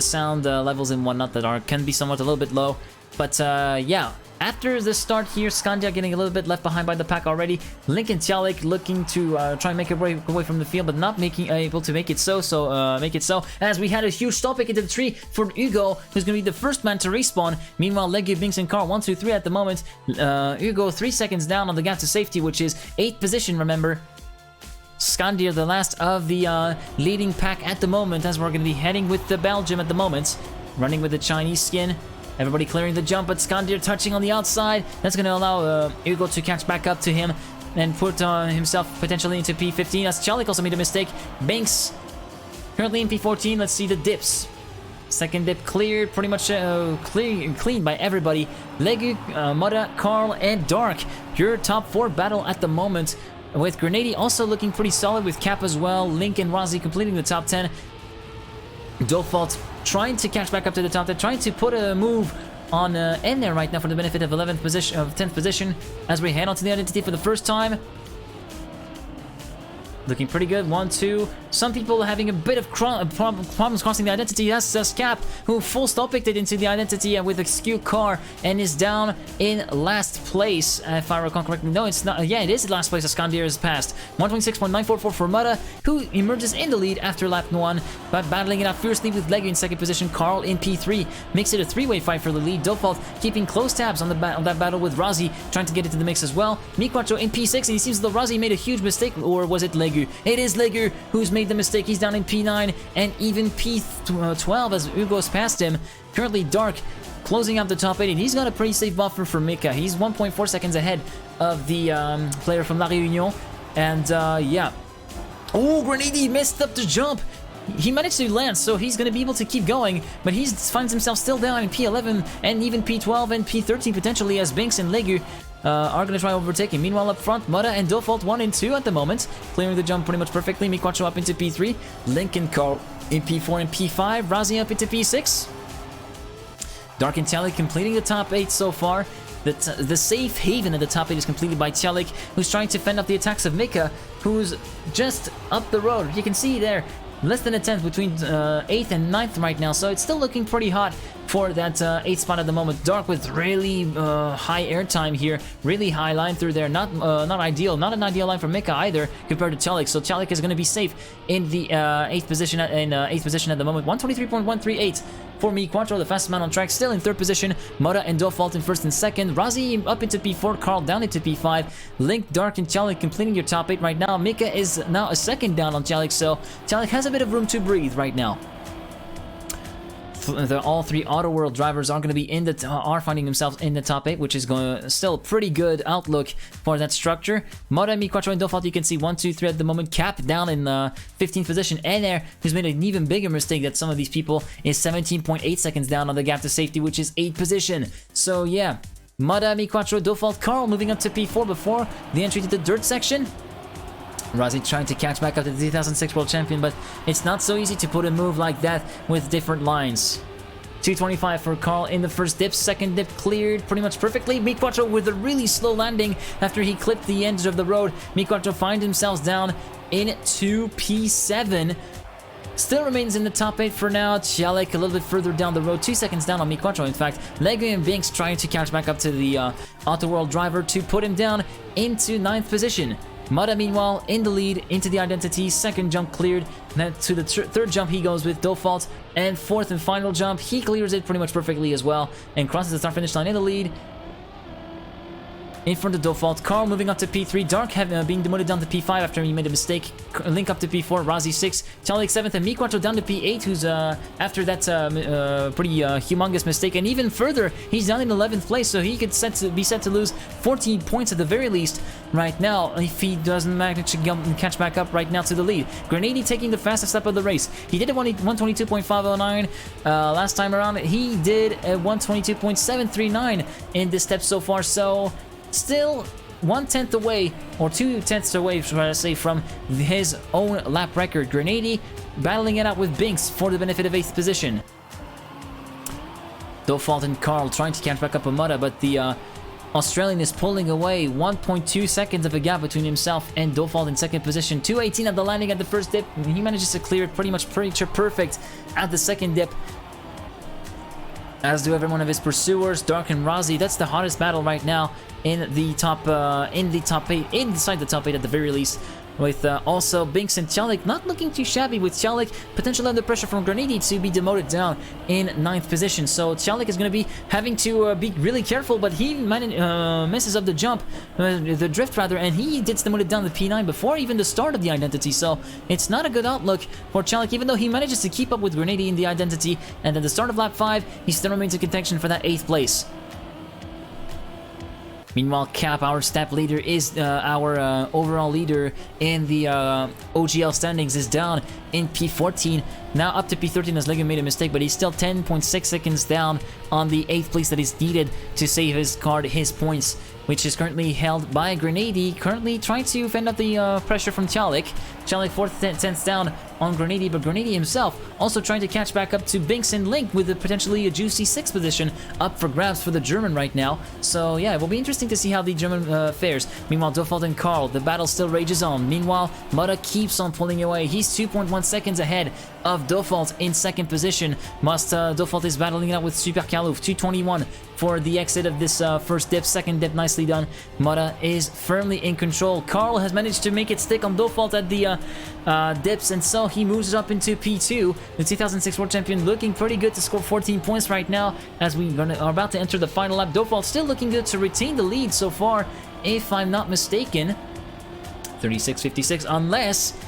sound levels and whatnot that can be somewhat a little bit low. But yeah, After the start here, Scandia getting a little bit left behind by the pack already. Link and Tialik looking to try and make a break away from the field, but not able to make it so. As we had a huge stop pick into the tree for Hugo, who's going to be the first man to respawn. Meanwhile, Legu, Binks, and Carl 1, 2, 3 at the moment. Hugo 3 seconds down on the gap to safety, which is 8th position, remember. Scandia, the last of the leading pack at the moment, as we're going to be heading with the Belgium at the moment. Running with the Chinese skin. Everybody clearing the jump, but Scandia touching on the outside. That's going to allow Hugo to catch back up to him and put himself potentially into P15. As Chalik also made a mistake. Banks currently in P14. Let's see the dips. Second dip cleared, pretty much clean by everybody. Legu, Mudda, Carl, and Dark. Your top 4 battle at the moment. With Grenady also looking pretty solid with Cap as well. Link and Razi completing the top 10. Default trying to catch back up to the top 10, trying to put a move on N there right now for the benefit of 11th position, of 10th position, as we head on to the identity for the first time. Looking pretty good. 1, 2. Some people having a bit of problems crossing the identity. That's Cap, who full stop picked it into the identity with a skew car and is down in last place. If I recall correctly, no, it's not. Yeah, it is last place as Scandia is passed. 126.944 for Mudda, who emerges in the lead after lap 1, but battling it out fiercely with Legu in second position. Carl in P3 makes it a 3-way fight for the lead. Default keeping close tabs on that battle with Razi, trying to get into the mix as well. Miquacho in P6, and he seems as though Razi made a huge mistake, or was it Legu? It is Legu who's made the mistake. He's down in P9 and even P12 as Hugo's passed him. Currently Dark closing out the top 8, and he's got a pretty safe buffer for Mika. He's 1.4 seconds ahead of the player from La Réunion. And yeah. Oh, Grenady messed up the jump. He managed to land, so he's going to be able to keep going, but he finds himself still down in P11 and even P12 and P13 potentially, as Binks and Legu are going to try overtaking. Meanwhile, up front, Mudda and Default 1 and 2 at the moment, clearing the jump pretty much perfectly. Miquacho up into P3, Link and Carl in P4 and P5, Razi up into P6. Dark and Tialik completing the top 8 so far. The safe haven at the top 8 is completed by Tialik, who's trying to fend off the attacks of Mika, who's just up the road. You can see there, less than a 10th between 8th and 9th right now, so it's still looking pretty hot for that 8th spot at the moment. Dark with really high airtime here, really high line through there. Not ideal, not an ideal line for Mika either compared to Tialik. So Tialik is going to be safe in the 8th position at the moment. 123.138 for Miquacho, the fastest man on track, still in 3rd position. Mudda and Default in 1st and 2nd. Razi up into P4, Carl down into P5. Link, Dark, and Tialik completing your top 8 right now. Mika is now a 2nd down on Tialik, so Tialik has a bit of room to breathe right now. All 3 Auto World drivers are going to be are finding themselves in the top 8, which is still pretty good outlook for that structure. Mudda, Miquacho, and Default, you can see 1, 2, 3 at the moment. Cap down in 15th position. And there, who's made an even bigger mistake than some of these people, is 17.8 seconds down on the gap to safety, which is 8th position. So yeah, Mudda, Miquacho, Default, Carl moving up to P4 before the entry to the dirt section. Razi trying to catch back up to the 2006 World Champion, but it's not so easy to put a move like that with different lines. 225 for Carl in the first dip, second dip cleared pretty much perfectly. Miquacho with a really slow landing after he clipped the edge of the road. Miquacho finds himself down into P7. Still remains in the top 8 for now. Tialik a little bit further down the road, 2 seconds down on Miquacho in fact. Legu and Binks trying to catch back up to the Auto World driver to put him down into 9th position. Mudda, meanwhile, in the lead, into the identity, 2nd jump cleared, then to the 3rd jump he goes with Default, and 4th and final jump, he clears it pretty much perfectly as well, and crosses the start-finish line in the lead. In front of Default, Carl moving up to P3, Dark being demoted down to P5 after he made a mistake, Link up to P4, Razi 6, Tialik 7th, and Miquacho down to P8, who's after that pretty humongous mistake, and even further, he's down in 11th place, so he could be set to lose 14 points at the very least right now, if he doesn't manage to catch back up right now to the lead. Grenady taking the fastest step of the race. He did a 122.509 last time around. He did a 122.739 in this step so far, so still 1/10 away, or 2/10 away, should I say, from his own lap record. Grenady battling it out with Binks for the benefit of 8th position. Default and Carl trying to catch back up on Mudda, but the Australian is pulling away. 1.2 seconds of a gap between himself and Default in 2nd position. 218 at the landing at the first dip. He manages to clear it pretty much perfect at the 2nd dip. as do every one of his pursuers. Dark and Razi, that's the hottest battle right now in the top 8, inside the top 8 at the very least. With also Binks and Chalik not looking too shabby, with Chalik potentially under pressure from Grenady to be demoted down in 9th position. So Chalik is going to be having to be really careful, but he messes up the jump, the drift rather, and he gets demoted down to P9 before even the start of the identity. So it's not a good outlook for Chalik, even though he manages to keep up with Grenady in the identity, and at the start of lap 5, he still remains in contention for that 8th place. Meanwhile, Cap, our step leader, is our overall leader in the OGL standings, is down in P14. Now up to P13 as Lego made a mistake, but he's still 10.6 seconds down on the 8th place that is needed to save his card, his points, which is currently held by Grenady, currently trying to fend off the pressure from Chalik. Chalik 4th, 10th down on Grenady, but Grenady himself also trying to catch back up to Binks and Link with potentially a juicy 6th position up for grabs for the German right now. So yeah, it will be interesting to see how the German fares. Meanwhile, Dofalt and Karl, the battle still rages on. Meanwhile, Mudda keeps on pulling away. He's 2.1 seconds ahead of Dofalt in 2nd position. Dofalt is battling it out with Super Kaluf, 221 for the exit of this first dip. 2nd dip, nicely done. Mudda is firmly in control. Karl has managed to make it stick on Dofalt at the dips, and so he moves up into P2. The 2006 World Champion looking pretty good to score 14 points right now as we are about to enter the final lap. Dofalt still looking good to retain the lead so far, if I'm not mistaken. 36.56, unless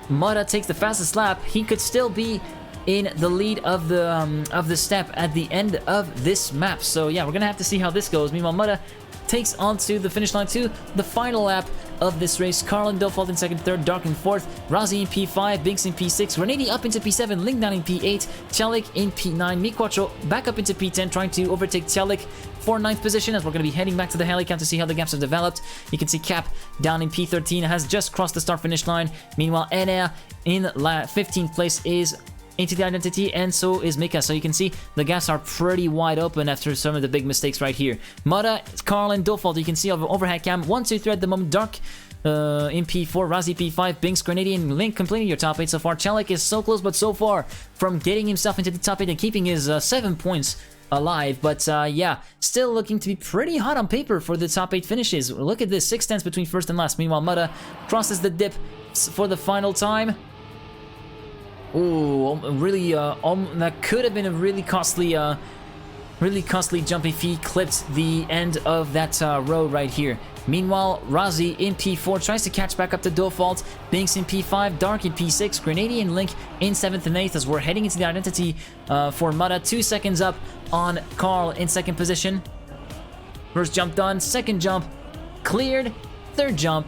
Mudda takes the fastest lap, he could still be in the lead of the step at the end of this map. So yeah, we're gonna have to see how this goes. Meanwhile, Mudda takes onto the finish line to the final lap of this race. Karl and Dofalt in 2nd, 3rd, Dark in 4th, Razi in P5, Binks in P6, Grenady up into P7, Link down in P8, Chalik in P9, Miquacho back up into P10, trying to overtake Chalik for 9th position, as we're going to be heading back to the heli cam to see how the gaps have developed. You can see Cap down in P13 has just crossed the start finish line. Meanwhile, Enea in 15th place is into the identity, and so is Mika. So you can see the gaps are pretty wide open after some of the big mistakes right here. Mudda, Karl, and Dofalt, you can see over overhead cam 1, 2, 3 at the moment. Dark in P4, Razi P5, Binks, Grenady, and Link completing your top 8 so far. Chalik is so close but so far from getting himself into the top 8 and keeping his 7 points alive, but yeah, still looking to be pretty hot on paper for the top 8 finishes. Look at this, 6 tenths between first and last. Meanwhile, Mudda crosses the dip for the final time. Ooh, really, that could have been a really costly jump if he clipped the end of that road right here. Meanwhile, Razi in P4 tries to catch back up to Dofalt, Binks in P5, Dark in P6, Grenady and Link in 7th and 8th as we're heading into the identity for Mudda. 2 seconds up on Karl in 2nd position. First jump done, 2nd jump cleared, 3rd jump,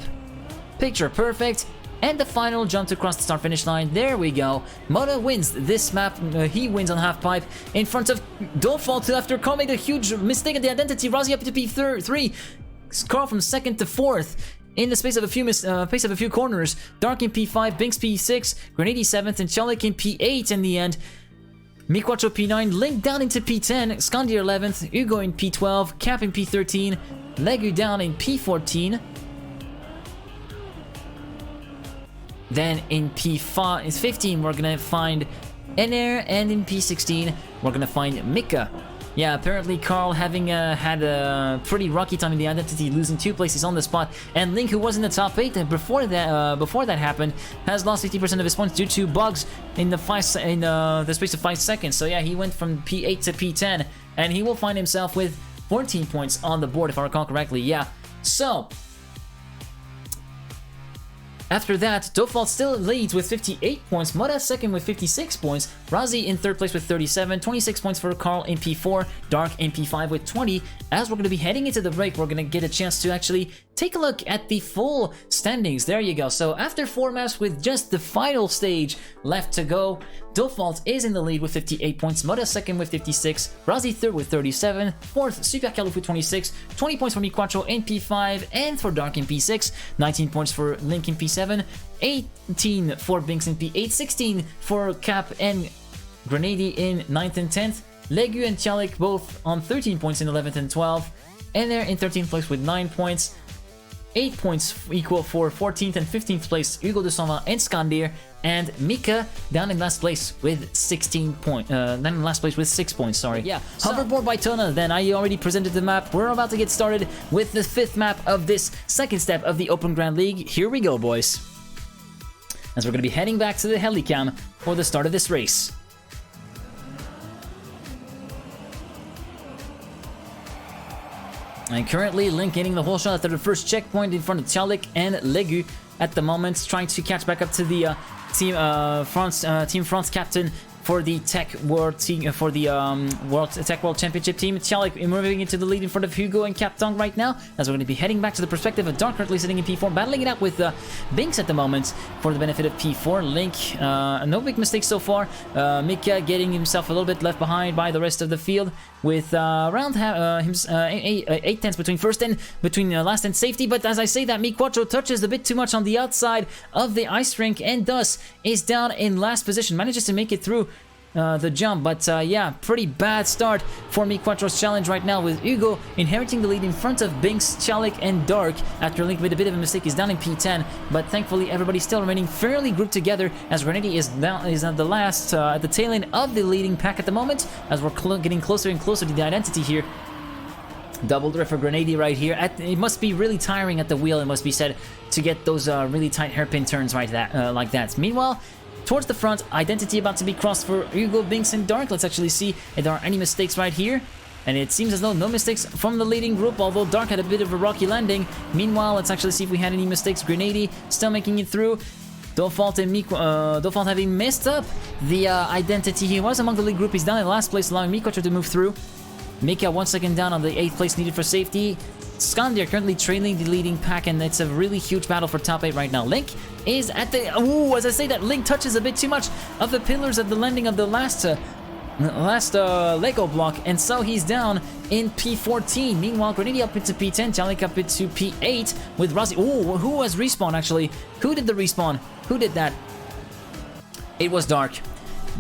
picture perfect. And the final jump to cross the start finish line. There we go. Mudda wins this map. He wins on half pipe in front of Dofalt after Karl made a huge mistake at the identity. Razi up to P3. Karl from 2nd to 4th in the space of a few corners. Dark in P5, Binks P6, Grenady 7th, and Chalik in P8 in the end. Miquacho P9, Link down into P10, Skandir 11th, Ugo in P12, Cap in P13, Legu down in P14. Then in P15, we're gonna find Ener, and in P16, we're gonna find Mika. Yeah, apparently Karl having had a pretty rocky time in the identity, losing 2 places on the spot, and Link, who was in the top 8 before that happened, has lost 50% of his points due to bugs in the space of 5 seconds. So yeah, he went from P8 to P10, and he will find himself with 14 points on the board, if I recall correctly. Yeah, so after that, Dofalt still leads with 58 points, Mudda 2nd with 56 points, Razi in 3rd place with 37, 26 points for Karl in P4, Dark in P5 with 20. As we're going to be heading into the break, we're going to get a chance to actually take a look at the full standings. There you go. So after 4 maps with just the final stage left to go, Dofalt is in the lead with 58 points, Mudda 2nd with 56, Razi 3rd with 37, 4th Super Kaluf with 26, 20 points for Miquacho in P5, and for Dark in P6, 19 points for Link in P7, 18 for Binks in P8, 16 for Cap and Grenady in 9th and 10th, Legu and Chalik both on 13 points in 11th and 12th, and they're in 13th place with 9 points. 8 points equal for 14th and 15th place Hugo de Saint-Van and Skandir, and Mika down in last place with 16 points. Down in last place with 6 points, sorry. Yeah, hoverboard by Tona, then I already presented the map. We're about to get started with the 5th map of this second step of the Open Grand League. Here we go, boys. As we're going to be heading back to the Helicam for the start of this race. And currently, Link getting the whole shot after the first checkpoint in front of Chalik and Legu at the moment, trying to catch back up to the Team France captain for the Tech World team, for the Tech World Championship team. Chalik moving into the lead in front of Hugo and Captain right now, as we're going to be heading back to the perspective of Dark, currently sitting in P4, battling it out with Binks at the moment for the benefit of P4. Link, no big mistakes so far. Mika getting himself a little bit left behind by the rest of the field, with around 8 tenths between first and last and safety. But as I say that, Mi Quattro touches a bit too much on the outside of the ice rink and thus is down in last position. Manages to make it through the jump, but yeah, pretty bad start for Mi Quattro's challenge right now, with Hugo inheriting the lead in front of Binks, Chalik and Dark after Link made a bit of a mistake. He's down in P10, but thankfully everybody still remaining fairly grouped together, as Grenady is at the last, at the tail end of the leading pack at the moment, as we're getting closer and closer to the identity here. Double drift for Grenady right here. It must be really tiring at the wheel, it must be said, to get those really tight hairpin turns like that. Meanwhile, towards the front, identity about to be crossed for Hugo, Binks and Dark. Let's actually see if there are any mistakes right here. And it seems as though no mistakes from the leading group, although Dark had a bit of a rocky landing. Meanwhile, let's actually see if we had any mistakes. Grenady still making it through. Dofalt and Dofalt having messed up the identity. He was among the lead group. He's down in last place, allowing Mi Quattro to move through. Mika 1 second down on the 8th place needed for safety. Skandir currently trailing the leading pack, and it's a really huge battle for top 8 right now. Link is at the... Ooh, as I say that, Link touches a bit too much of the pillars at the landing of the last Lego block, and so he's down in P14. Meanwhile, Grenady up into P10, Chalik up into P8 with Razi. Ooh, who was respawn actually? Who did the respawn? Who did that? It was Dark.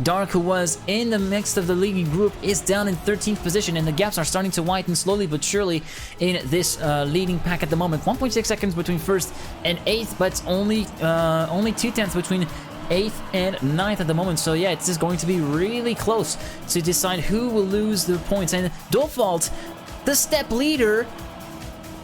Dark, who was in the mix of the leading group, is down in 13th position, and the gaps are starting to widen slowly but surely in this leading pack at the moment. 1.6 seconds between first and 8th, but only 2 tenths between 8th and 9th at the moment. So yeah, it's just going to be really close to decide who will lose the points. And Dofalt, the step leader,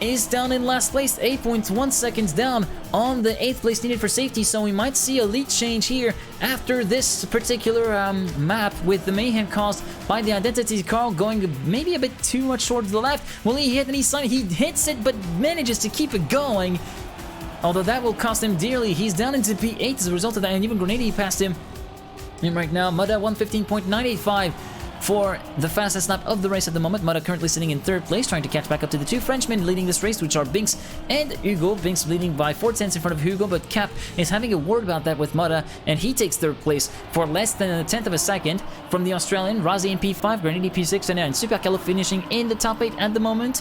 is down in last place, 8.1 seconds down on the 8th place needed for safety, so we might see a lead change here after this particular map, with the mayhem caused by the identity car going maybe a bit too much towards the left. Will he hit any sign? He hits it but manages to keep it going, although that will cost him dearly. He's down into P8 as a result of that, and even Grenady passed him. And right now, Mudda 115.985 for the fastest lap of the race at the moment. Mudda currently sitting in 3rd place, trying to catch back up to the 2 Frenchmen leading this race, which are Binks and Hugo. Binks leading by 4 tenths in front of Hugo, but Cap is having a word about that with Mudda, and he takes 3rd place for less than a tenth of a second from the Australian. Razi in P5, Grenady P6, and Super Callo finishing in the top 8 at the moment.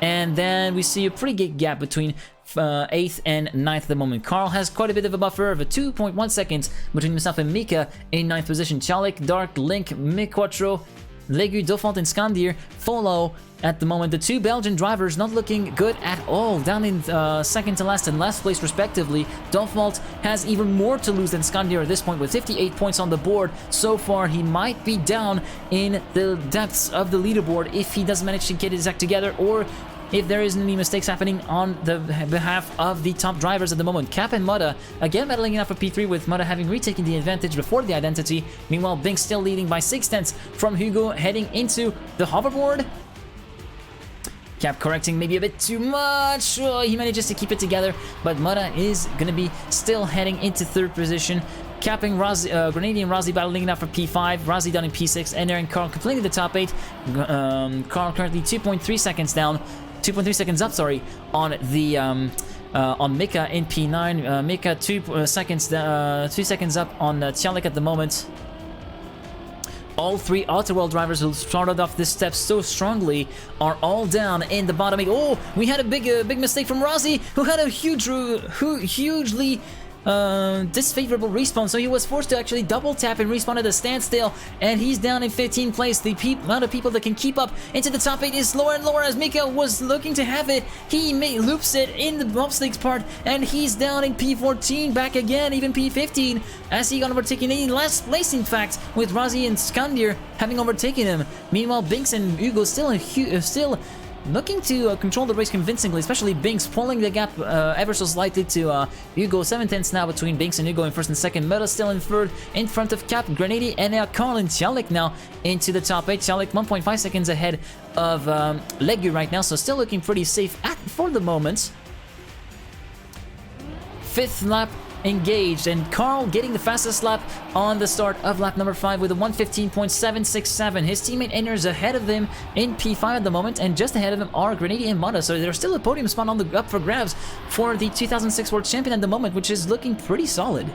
And then we see a pretty big gap between 8th and 9th at the moment. Carl has quite a bit of a buffer of a 2.1 seconds between himself and Mika in 9th position. Chalik, Dark, Link, Mi Quattro, Legu, Dofalt and Skandir follow at the moment. The 2 Belgian drivers not looking good at all, down in second to last and last place respectively. Dofalt has even more to lose than Skandir at this point, with 58 points on the board so far. He might be down in the depths of the leaderboard if he doesn't manage to get his act together, or if there isn't any mistakes happening on the behalf of the top drivers at the moment. Cap and Mudda again battling it out for P3, with Mudda having retaken the advantage before the identity. Meanwhile, Binks still leading by 6 tenths from Hugo heading into the hoverboard. Cap correcting maybe a bit too much. Oh, he manages to keep it together, but Mudda is going to be still heading into 3rd position. Capping Grenady and Razi battling it out for P5. Razi down in P6, and Aaron Carl completing the top 8. Carl currently 2.3 seconds down. 2.3 seconds up, sorry, on the on Mika in P9. Mika 2 seconds up on Chalik at the moment. All 3 Outer World drivers who started off this step so strongly are all down in the bottom 8. Oh, we had a big mistake from Razi, who had a hugely disfavorable respawn, so he was forced to actually double tap and respawn at a standstill, and he's down in 15th place. The amount of people that can keep up into the top 8 is lower and lower as Mika was looking to have it. He loops it in the bobsledding part, and he's down in P14 back again, even P15, as he got overtaken in last place, in fact, with Razi and Skandir having overtaken him. Meanwhile, Binks and Hugo still looking to control the race convincingly, especially Binks pulling the gap ever so slightly to Hugo. 7/10 now between Binks and Hugo in first and second. Meta still in third in front of Cap, Grenady, and Karl and Cialik now into the top 8. Cialik 1.5 seconds ahead of Legu right now, so still looking pretty safe for the moment. 5th lap engaged, and Karl getting the fastest lap on the start of lap number 5 with a 1:15.767. His teammate enters ahead of him in P5 at the moment, and just ahead of him are Grenady and Mata, so there's still a podium spot on the up for grabs for the 2006 World Champion at the moment, which is looking pretty solid.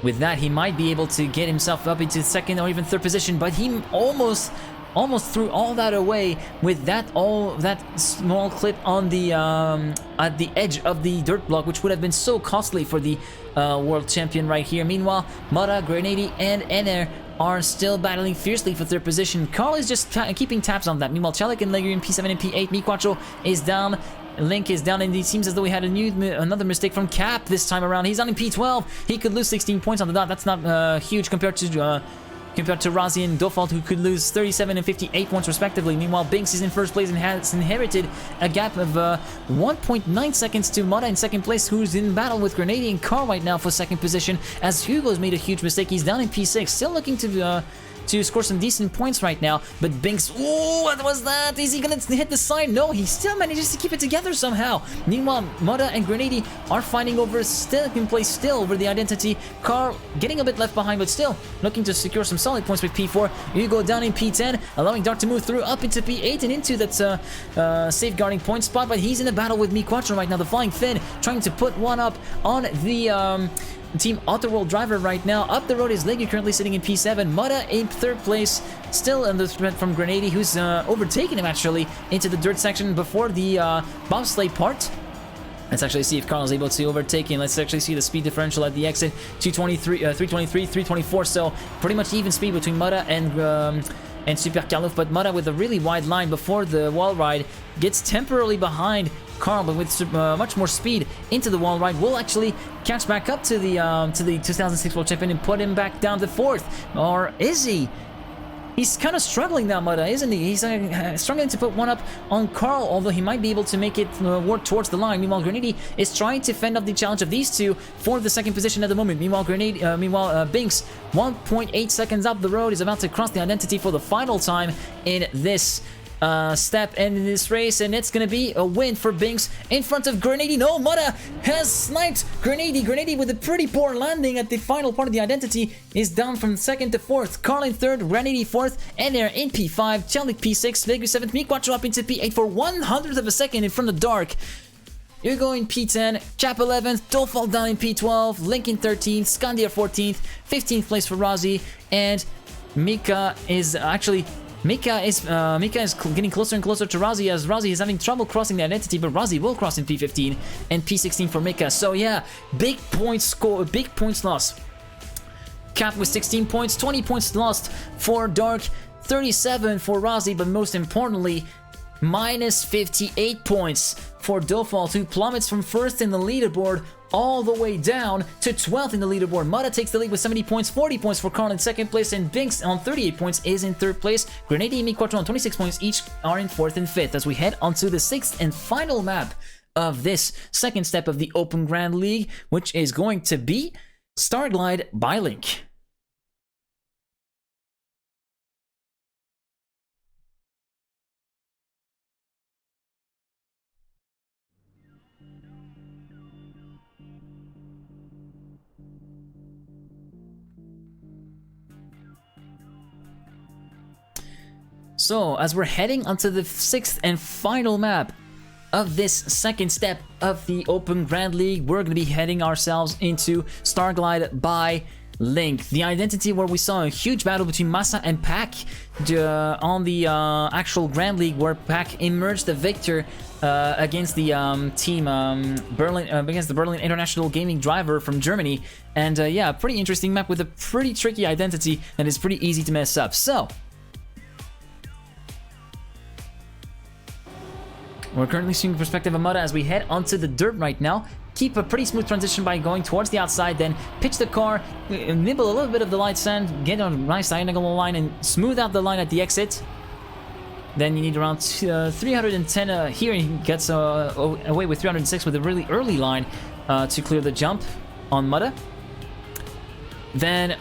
With that, he might be able to get himself up into second or even third position, but he almost threw all that away with that small clip on the at the edge of the dirt block, which would have been so costly for the world champion right here. Meanwhile, Mata, Grenady, and Ener are still battling fiercely for third position. Karl is just keeping tabs on that. Meanwhile, Cialik and Legu in P7 and P8. Miquacho is down. Link is down, and it seems as though we had another mistake from Cap this time around. He's down in P12. He could lose 16 points on the dot. That's not huge compared to Razi and Dofalt, who could lose 37 and 58 points respectively. Meanwhile, Binks is in first place and has inherited a gap of 1.9 seconds to Mata in second place, who's in battle with Grenady and Karl right now for second position, as Hugo's made a huge mistake. He's down in P6, still looking to score some decent points right now, but Binks, ooh, what was that? Is he gonna hit the side? No, he still manages to keep it together somehow. Meanwhile, Mata and Grenady are fighting over second place still over the identity. Karl getting a bit left behind, but still looking to secure some solid points with P4. Hugo down in P10, allowing Dark to move through up into P8 and into that safeguarding point spot, but he's in a battle with Miquacho right now. The Flying Finn trying to put one up on the Team Autoworld driver right now. Up the road is Legu, currently sitting in P7. Mata in third place, still in the threat from Grenady, who's overtaken him actually into the dirt section before the bobsleigh part. Let's actually see if Karl is able to overtake him. Let's actually see the speed differential at the exit. 323, 324, so pretty much even speed between Mata and Super Karloff, but Mata with a really wide line before the wall ride gets temporarily behind Karl, but with much more speed into the wall ride, will actually catch back up to the 2006 World Champion and put him back down to 4th. Or is he? He's kind of struggling now, Mata, isn't he? He's struggling to put one up on Karl, although he might be able to make it work towards the line. Meanwhile, Grenady is trying to fend off the challenge of these two for the second position at the moment. Meanwhile, Binks, 1.8 seconds up the road, is about to cross the identity for the final time in this step and in this race, and it's gonna be a win for Binks in front of Grenady. No, Mata has sniped Grenady. Grenady with a pretty poor landing at the final part of the identity is down from 2nd to 4th. Karl in 3rd, Grenady 4th, and they're in P5, Cialik P6, Legu 7th, Miquacho up into P8 for 100th of a second in front of Dark. You're going P10, Cap 11th, Dofalt down in P12, Link in 13th, Skandir 14th, 15th place for Razi, and Mika is getting closer and closer to Razi, as Razi is having trouble crossing the identity, but Razi will cross in P15 and P16 for Mika. So yeah, big points loss. Cap with 16 points, 20 points lost for Dark, 37 for Razi, but most importantly, minus 58 points for Dofalt, who plummets from 1st in the leaderboard all the way down to 12th in the leaderboard. Mata takes the lead with 70 points, 40 points for Karl in 2nd place, and Binks on 38 points is in 3rd place. Grenady and Miquacho on 26 points each are in 4th and 5th as we head onto the 6th and final map of this second step of the Open Grand League, which is going to be Starglide by Link. So, as we're heading onto the 6th and final map of this second step of the Open Grand League, we're going to be heading ourselves into Starglide by Link, the identity where we saw a huge battle between Massa and Pac on the actual Grand League, where Pac emerged the victor against the team Berlin, against the Berlin International Gaming Driver from Germany. And yeah, pretty interesting map with a pretty tricky identity that is pretty easy to mess up. So we're currently seeing the perspective of Mudda as we head onto the dirt right now. Keep a pretty smooth transition by going towards the outside, then pitch the car, nibble a little bit of the light sand, get a nice diagonal line, and smooth out the line at the exit. Then you need around 310 here, and he gets away with 306 with a really early line to clear the jump on Mudda. Then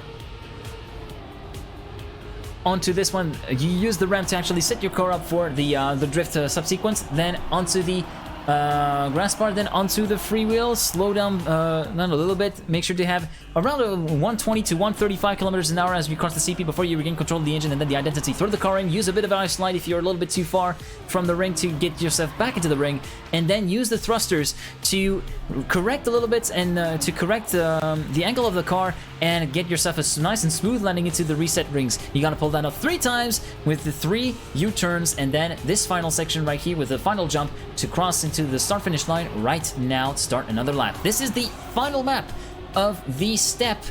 onto this one, you use the ramp to actually set your car up for the drift subsequence. Then onto the grass bar, then onto the freewheel, slow down a little bit, make sure to have around 120 to 135 kilometers an hour as you cross the CP before you regain control of the engine and then the identity. Throw the car in, use a bit of an ice slide if you're a little bit too far from the ring to get yourself back into the ring, and then use the thrusters to correct a little bit and to correct the angle of the car and get yourself a nice and smooth landing into the reset rings. You gotta pull that up 3 times with the 3 U-turns, and then this final section right here with the final jump to cross into the start-finish line right now. Start another lap. This is the final map of the step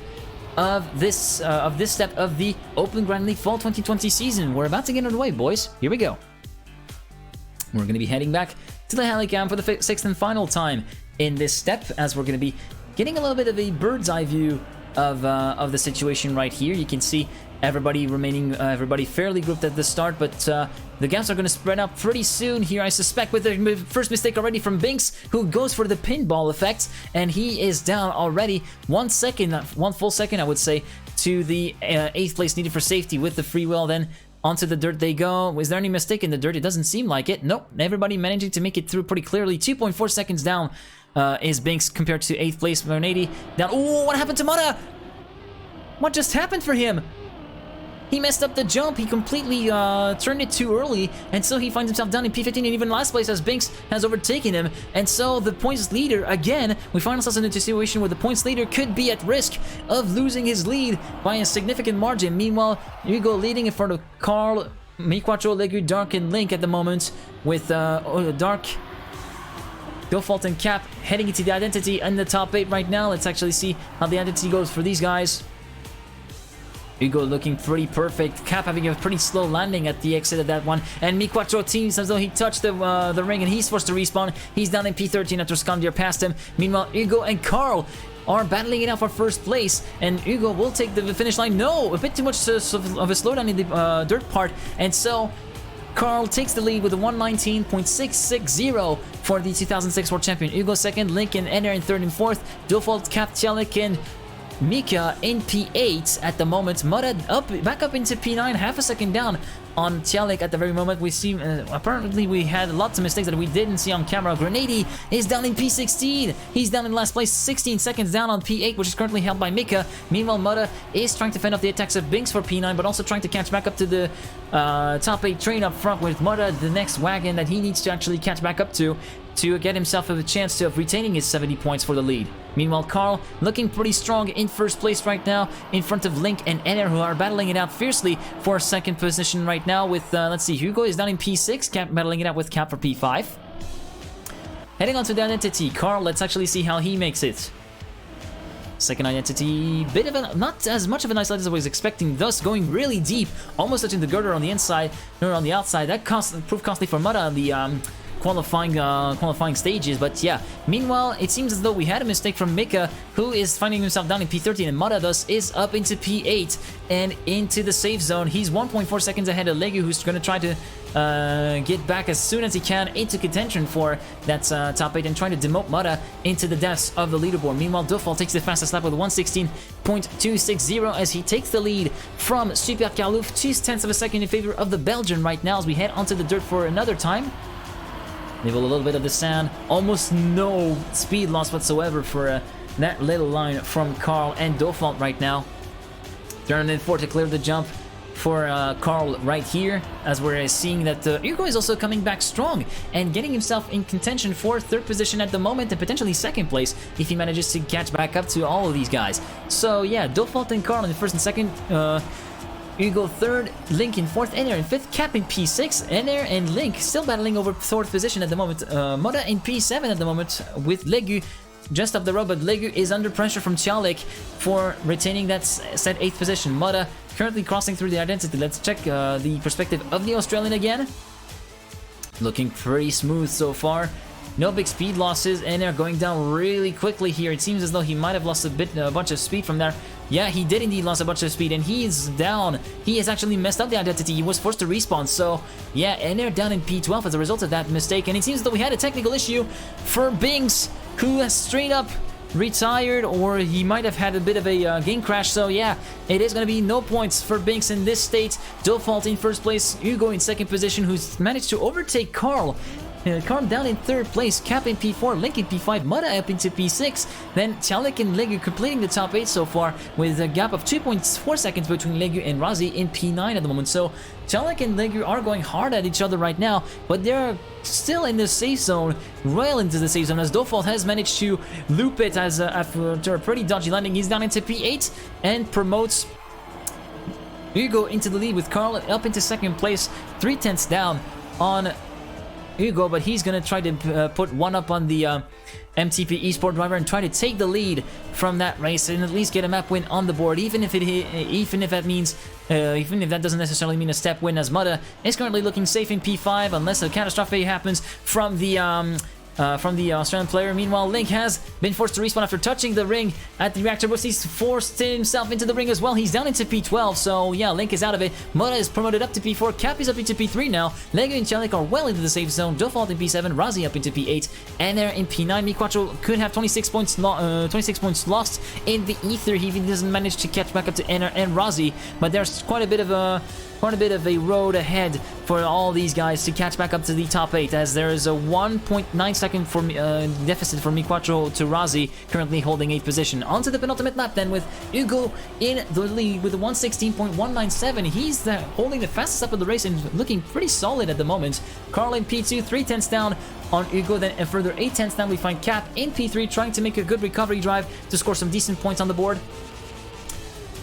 of this step of the Open Grand League Fall 2020 season. We're about to get underway, boys. Here we go. We're going to be heading back to the Helicam for the 6th and final time in this step, as we're going to be getting a little bit of a bird's eye view of the situation right here. You can see everybody fairly grouped at the start, but the gaps are going to spread out pretty soon here, I suspect, with the first mistake already from Binks, who goes for the pinball effect, and he is down already 1 second, 1 full second, I would say, to the 8th place needed for safety with the free wheel. Then onto the dirt they go. Was there any mistake in the dirt? It doesn't seem like it. Nope, everybody managing to make it through pretty clearly. 2.4 seconds down is Binks compared to 8th place 180. Down. Oh, what happened to Mudda? What just happened for him? He messed up the jump. He completely turned it too early, and so he finds himself down in P15 and even last place as Binks has overtaken him. And so the points leader, again, we find ourselves in a situation where the points leader could be at risk of losing his lead by a significant margin. Meanwhile, Hugo leading in front of Carl, Miquacho, Legu, Dark, and Link at the moment, with Dark, Default, and Cap heading into the identity in the top 8 right now. Let's actually see how the identity goes for these guys. Hugo looking pretty perfect. Cap having a pretty slow landing at the exit of that one. And Miquacho teams as though he touched the ring and he's forced to respawn. He's down in P13 after Skandir passed him. Meanwhile, Hugo and Carl are battling it out for first place. And Hugo will take the finish line. No, a bit too much of a slowdown in the dirt part. And so Carl takes the lead with a 119.660 for the 2006 World Champion. Hugo second, Link and Ener in third and fourth. Default, Cap, Tjelik, and Mika in P8 at the moment. Mudda back up into P9, half a second down on Tjelik at the very moment. We see, apparently we had lots of mistakes that we didn't see on camera. Grenady is down in P16. He's down in last place, 16 seconds down on P8, which is currently held by Mika. Meanwhile, Mudda is trying to fend off the attacks of Binks for P9, but also trying to catch back up to the top 8 train up front with Mudda, the next wagon that he needs to actually catch back up to get himself a chance of retaining his 70 points for the lead. Meanwhile, Carl looking pretty strong in first place right now, in front of Link and Ener, who are battling it out fiercely for second position right now with, let's see, Hugo is down in P6, Cap battling it out with Cap for P5. Heading on to the identity, Carl, let's actually see how he makes it. Second identity, bit of a, not as much of a nice slide as I was expecting, thus going really deep, almost touching the girder on the inside, or on the outside. That proved costly for Mudda on the qualifying stages, but yeah. Meanwhile, it seems as though we had a mistake from Mika, who is finding himself down in P13, and Mudda thus is up into P8 and into the safe zone. He's 1.4 seconds ahead of Legu, who's going to try to get back as soon as he can into contention for that top 8 and trying to demote Mudda into the depths of the leaderboard. Meanwhile, Dufal takes the fastest lap with 116.260 as he takes the lead from Super Carlouf, 2/10 of a second in favor of the Belgian right now as we head onto the dirt for another time. Nibble a little bit of the sand. Almost no speed loss whatsoever for that little line from Carl and Default right now. Turn in 4 to clear the jump for Carl right here, as we're seeing that Hugo is also coming back strong and getting himself in contention for third position at the moment and potentially second place if he manages to catch back up to all of these guys. So yeah, Default and Carl in the first and second. Hugo 3rd, Link in 4th, Ener in 5th, Cap in P6, Ener and Link still battling over 4th position at the moment. Moda in P7 at the moment with Legu just up the road, but Legu is under pressure from Chalik for retaining that set 8th position. Moda currently crossing through the identity. Let's check the perspective of the Australian again. Looking pretty smooth so far. No big speed losses, and they're going down really quickly here. It seems as though he might have lost a bunch of speed from there. Yeah, he did indeed lose a bunch of speed, and he's down. He has actually messed up the identity. He was forced to respawn, so yeah, and they're down in P12 as a result of that mistake. And it seems as though we had a technical issue for Binks, who has straight up retired, or he might have had a bit of a game crash. So yeah, it is going to be no points for Binks in this state. Default in first place, Hugo in second position, who's managed to overtake Carl. Carl down in 3rd place, Cap in P4, Link in P5, Muda up into P6, then Chalik and Legu completing the top 8 so far with a gap of 2.4 seconds between Legu and Razi in P9 at the moment. So Chalik and Legu are going hard at each other right now, but they're still in the safe zone, well into the safe zone, as Default has managed to loop it as after a pretty dodgy landing. He's down into P8 and promotes Hugo into the lead with Carl up into 2nd place, 3/10 down on Hugo, but he's gonna try to put one up on the MTP Esport driver and try to take the lead from that race and at least get a map win on the board, even if that doesn't necessarily mean a step win, as Muda is currently looking safe in P5 unless a catastrophe happens from the Australian player. Meanwhile, Link has been forced to respawn after touching the ring at the reactor boost. He's forced himself into the ring as well. He's down into P12, so yeah, Link is out of it. Muda is promoted up to P4. Cap is up into P3 now. Lego and Chalik are well into the safe zone. Default in P7. Razi up into P8. And they're in P9. Miquacho could have 26 points lost in the ether. He doesn't manage to catch back up to Ener and Razi, but there's quite a bit of a road ahead for all these guys to catch back up to the top 8, as there is a 1.9 second deficit for Miquacho to Razi, currently holding 8th position. On to the penultimate lap then, with Hugo in the lead with a 1:16.197. He's holding the fastest up of the race and looking pretty solid at the moment. Carl in P2, 3/10 down on Hugo, then a further 8/10 down we find Cap in P3, trying to make a good recovery drive to score some decent points on the board.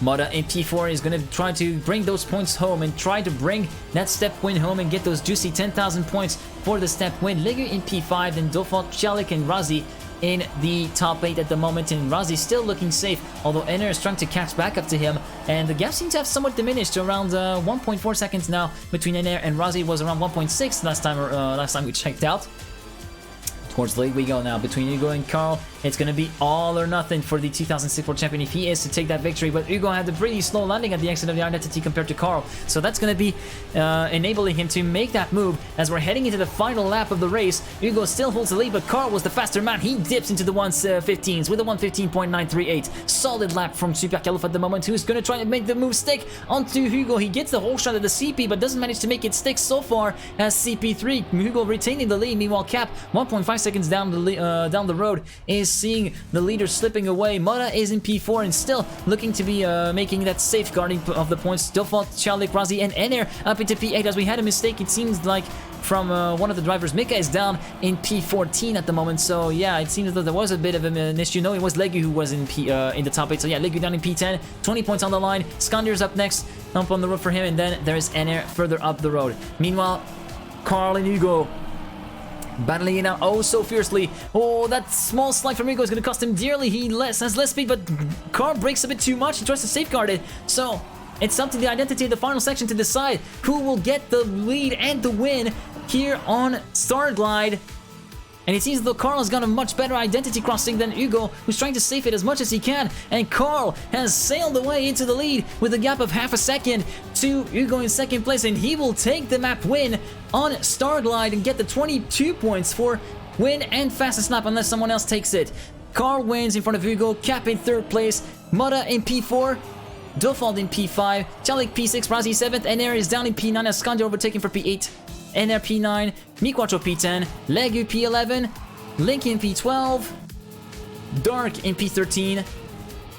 Muda in P4 is going to try to bring those points home and try to bring that step win home and get those juicy 10,000 points for the step win. Legu in P5, then Default, Chalik and Razi in the top 8 at the moment, and Razi still looking safe, although Ener is trying to catch back up to him, and the gap seems to have somewhat diminished to around 1.4 seconds now between Ener and Razi. It was around 1.6 last time we checked out. Towards the lead we go now between Hugo and Carl. It's going to be all or nothing for the 2006 World Champion if he is to take that victory, but Hugo had a pretty slow landing at the exit of the identity compared to Carl, so that's going to be enabling him to make that move as we're heading into the final lap of the race. Hugo still holds the lead, but Carl was the faster man. He dips into the 1:15s with a 1:15.938. Solid lap from Super Kaluf at the moment, who's going to try to make the move stick onto Hugo. He gets the whole shot at the CP, but doesn't manage to make it stick so far as CP3. Hugo retaining the lead. Meanwhile, Cap, 1.5 seconds down the road, is seeing the leader slipping away. Muda is in P4 and still looking to be making that safeguarding of the points. Default, Chalik, Razi, and Ener up into P8 as we had a mistake, it seems like, from one of the drivers. Mika is down in P14 at the moment, so yeah, it seems that there was a bit of an issue. No, it was Legu who was in the top 8, so yeah, Legu down in P10, 20 points on the line. Skandir's up next, up on the road for him, and then there's Ener further up the road. Meanwhile, Carl and Hugo battling it out oh so fiercely. Oh, that small slide from Hugo is going to cost him dearly. He has less speed, but Carl breaks a bit too much. He tries to safeguard it, so it's up to the identity in the final section to decide who will get the lead and the win here on Starglide. And it seems as though Carl has got a much better identity crossing than Hugo, who's trying to save it as much as he can. And Carl has sailed away into the lead with a gap of half a second to Hugo in second place. And he will take the map win on Starglide and get the 22 points for win and fastest lap unless someone else takes it. Carl wins in front of Hugo, Cap in third place, Muda in P4, Default in P5, Chalik P6, Razi 7th, Ener is down in P9 as Skandir overtaken for P8. Ener P9, Miquacho P10, Legu P11, Link in P12, Dark in P13,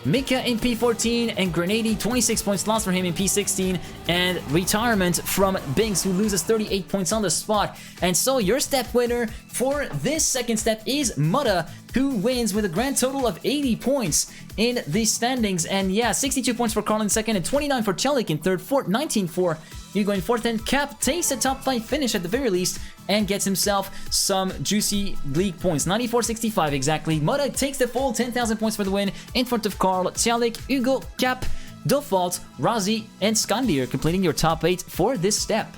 Mika in P14, and Grenady, 26 points lost for him in P16, and retirement from Binks, who loses 38 points on the spot. And so your step winner for this second step is Mutta, who wins with a grand total of 80 points in the standings. And yeah, 62 points for Carl in second, and 29 for Chelik in third, 19 for Hugo in fourth, and Cap takes a top 5 finish at the very least and gets himself some juicy league points. 94-65 exactly. Mutta takes the full 10,000 points for the win in front of Carl, Chelik, Hugo, Cap, Default, Razi, and Skandir, completing your top 8 for this step.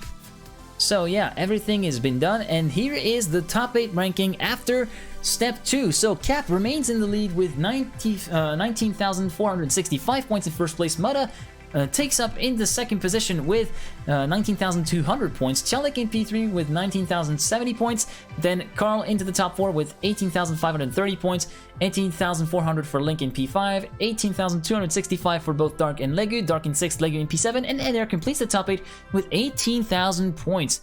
So yeah, everything has been done, and here is the top 8 ranking after step 2. So Cap remains in the lead with 19,465 points in first place. Mutta takes up in the second position with 19,200 points. Chelik in P3 with 19,070 points. Then Carl into the top 4 with 18,530 points. 18,400 for Link in P5. 18,265 for both Dark and Legu. Dark in 6th, Legu in P7. And Eder completes the top 8 with 18,000 points.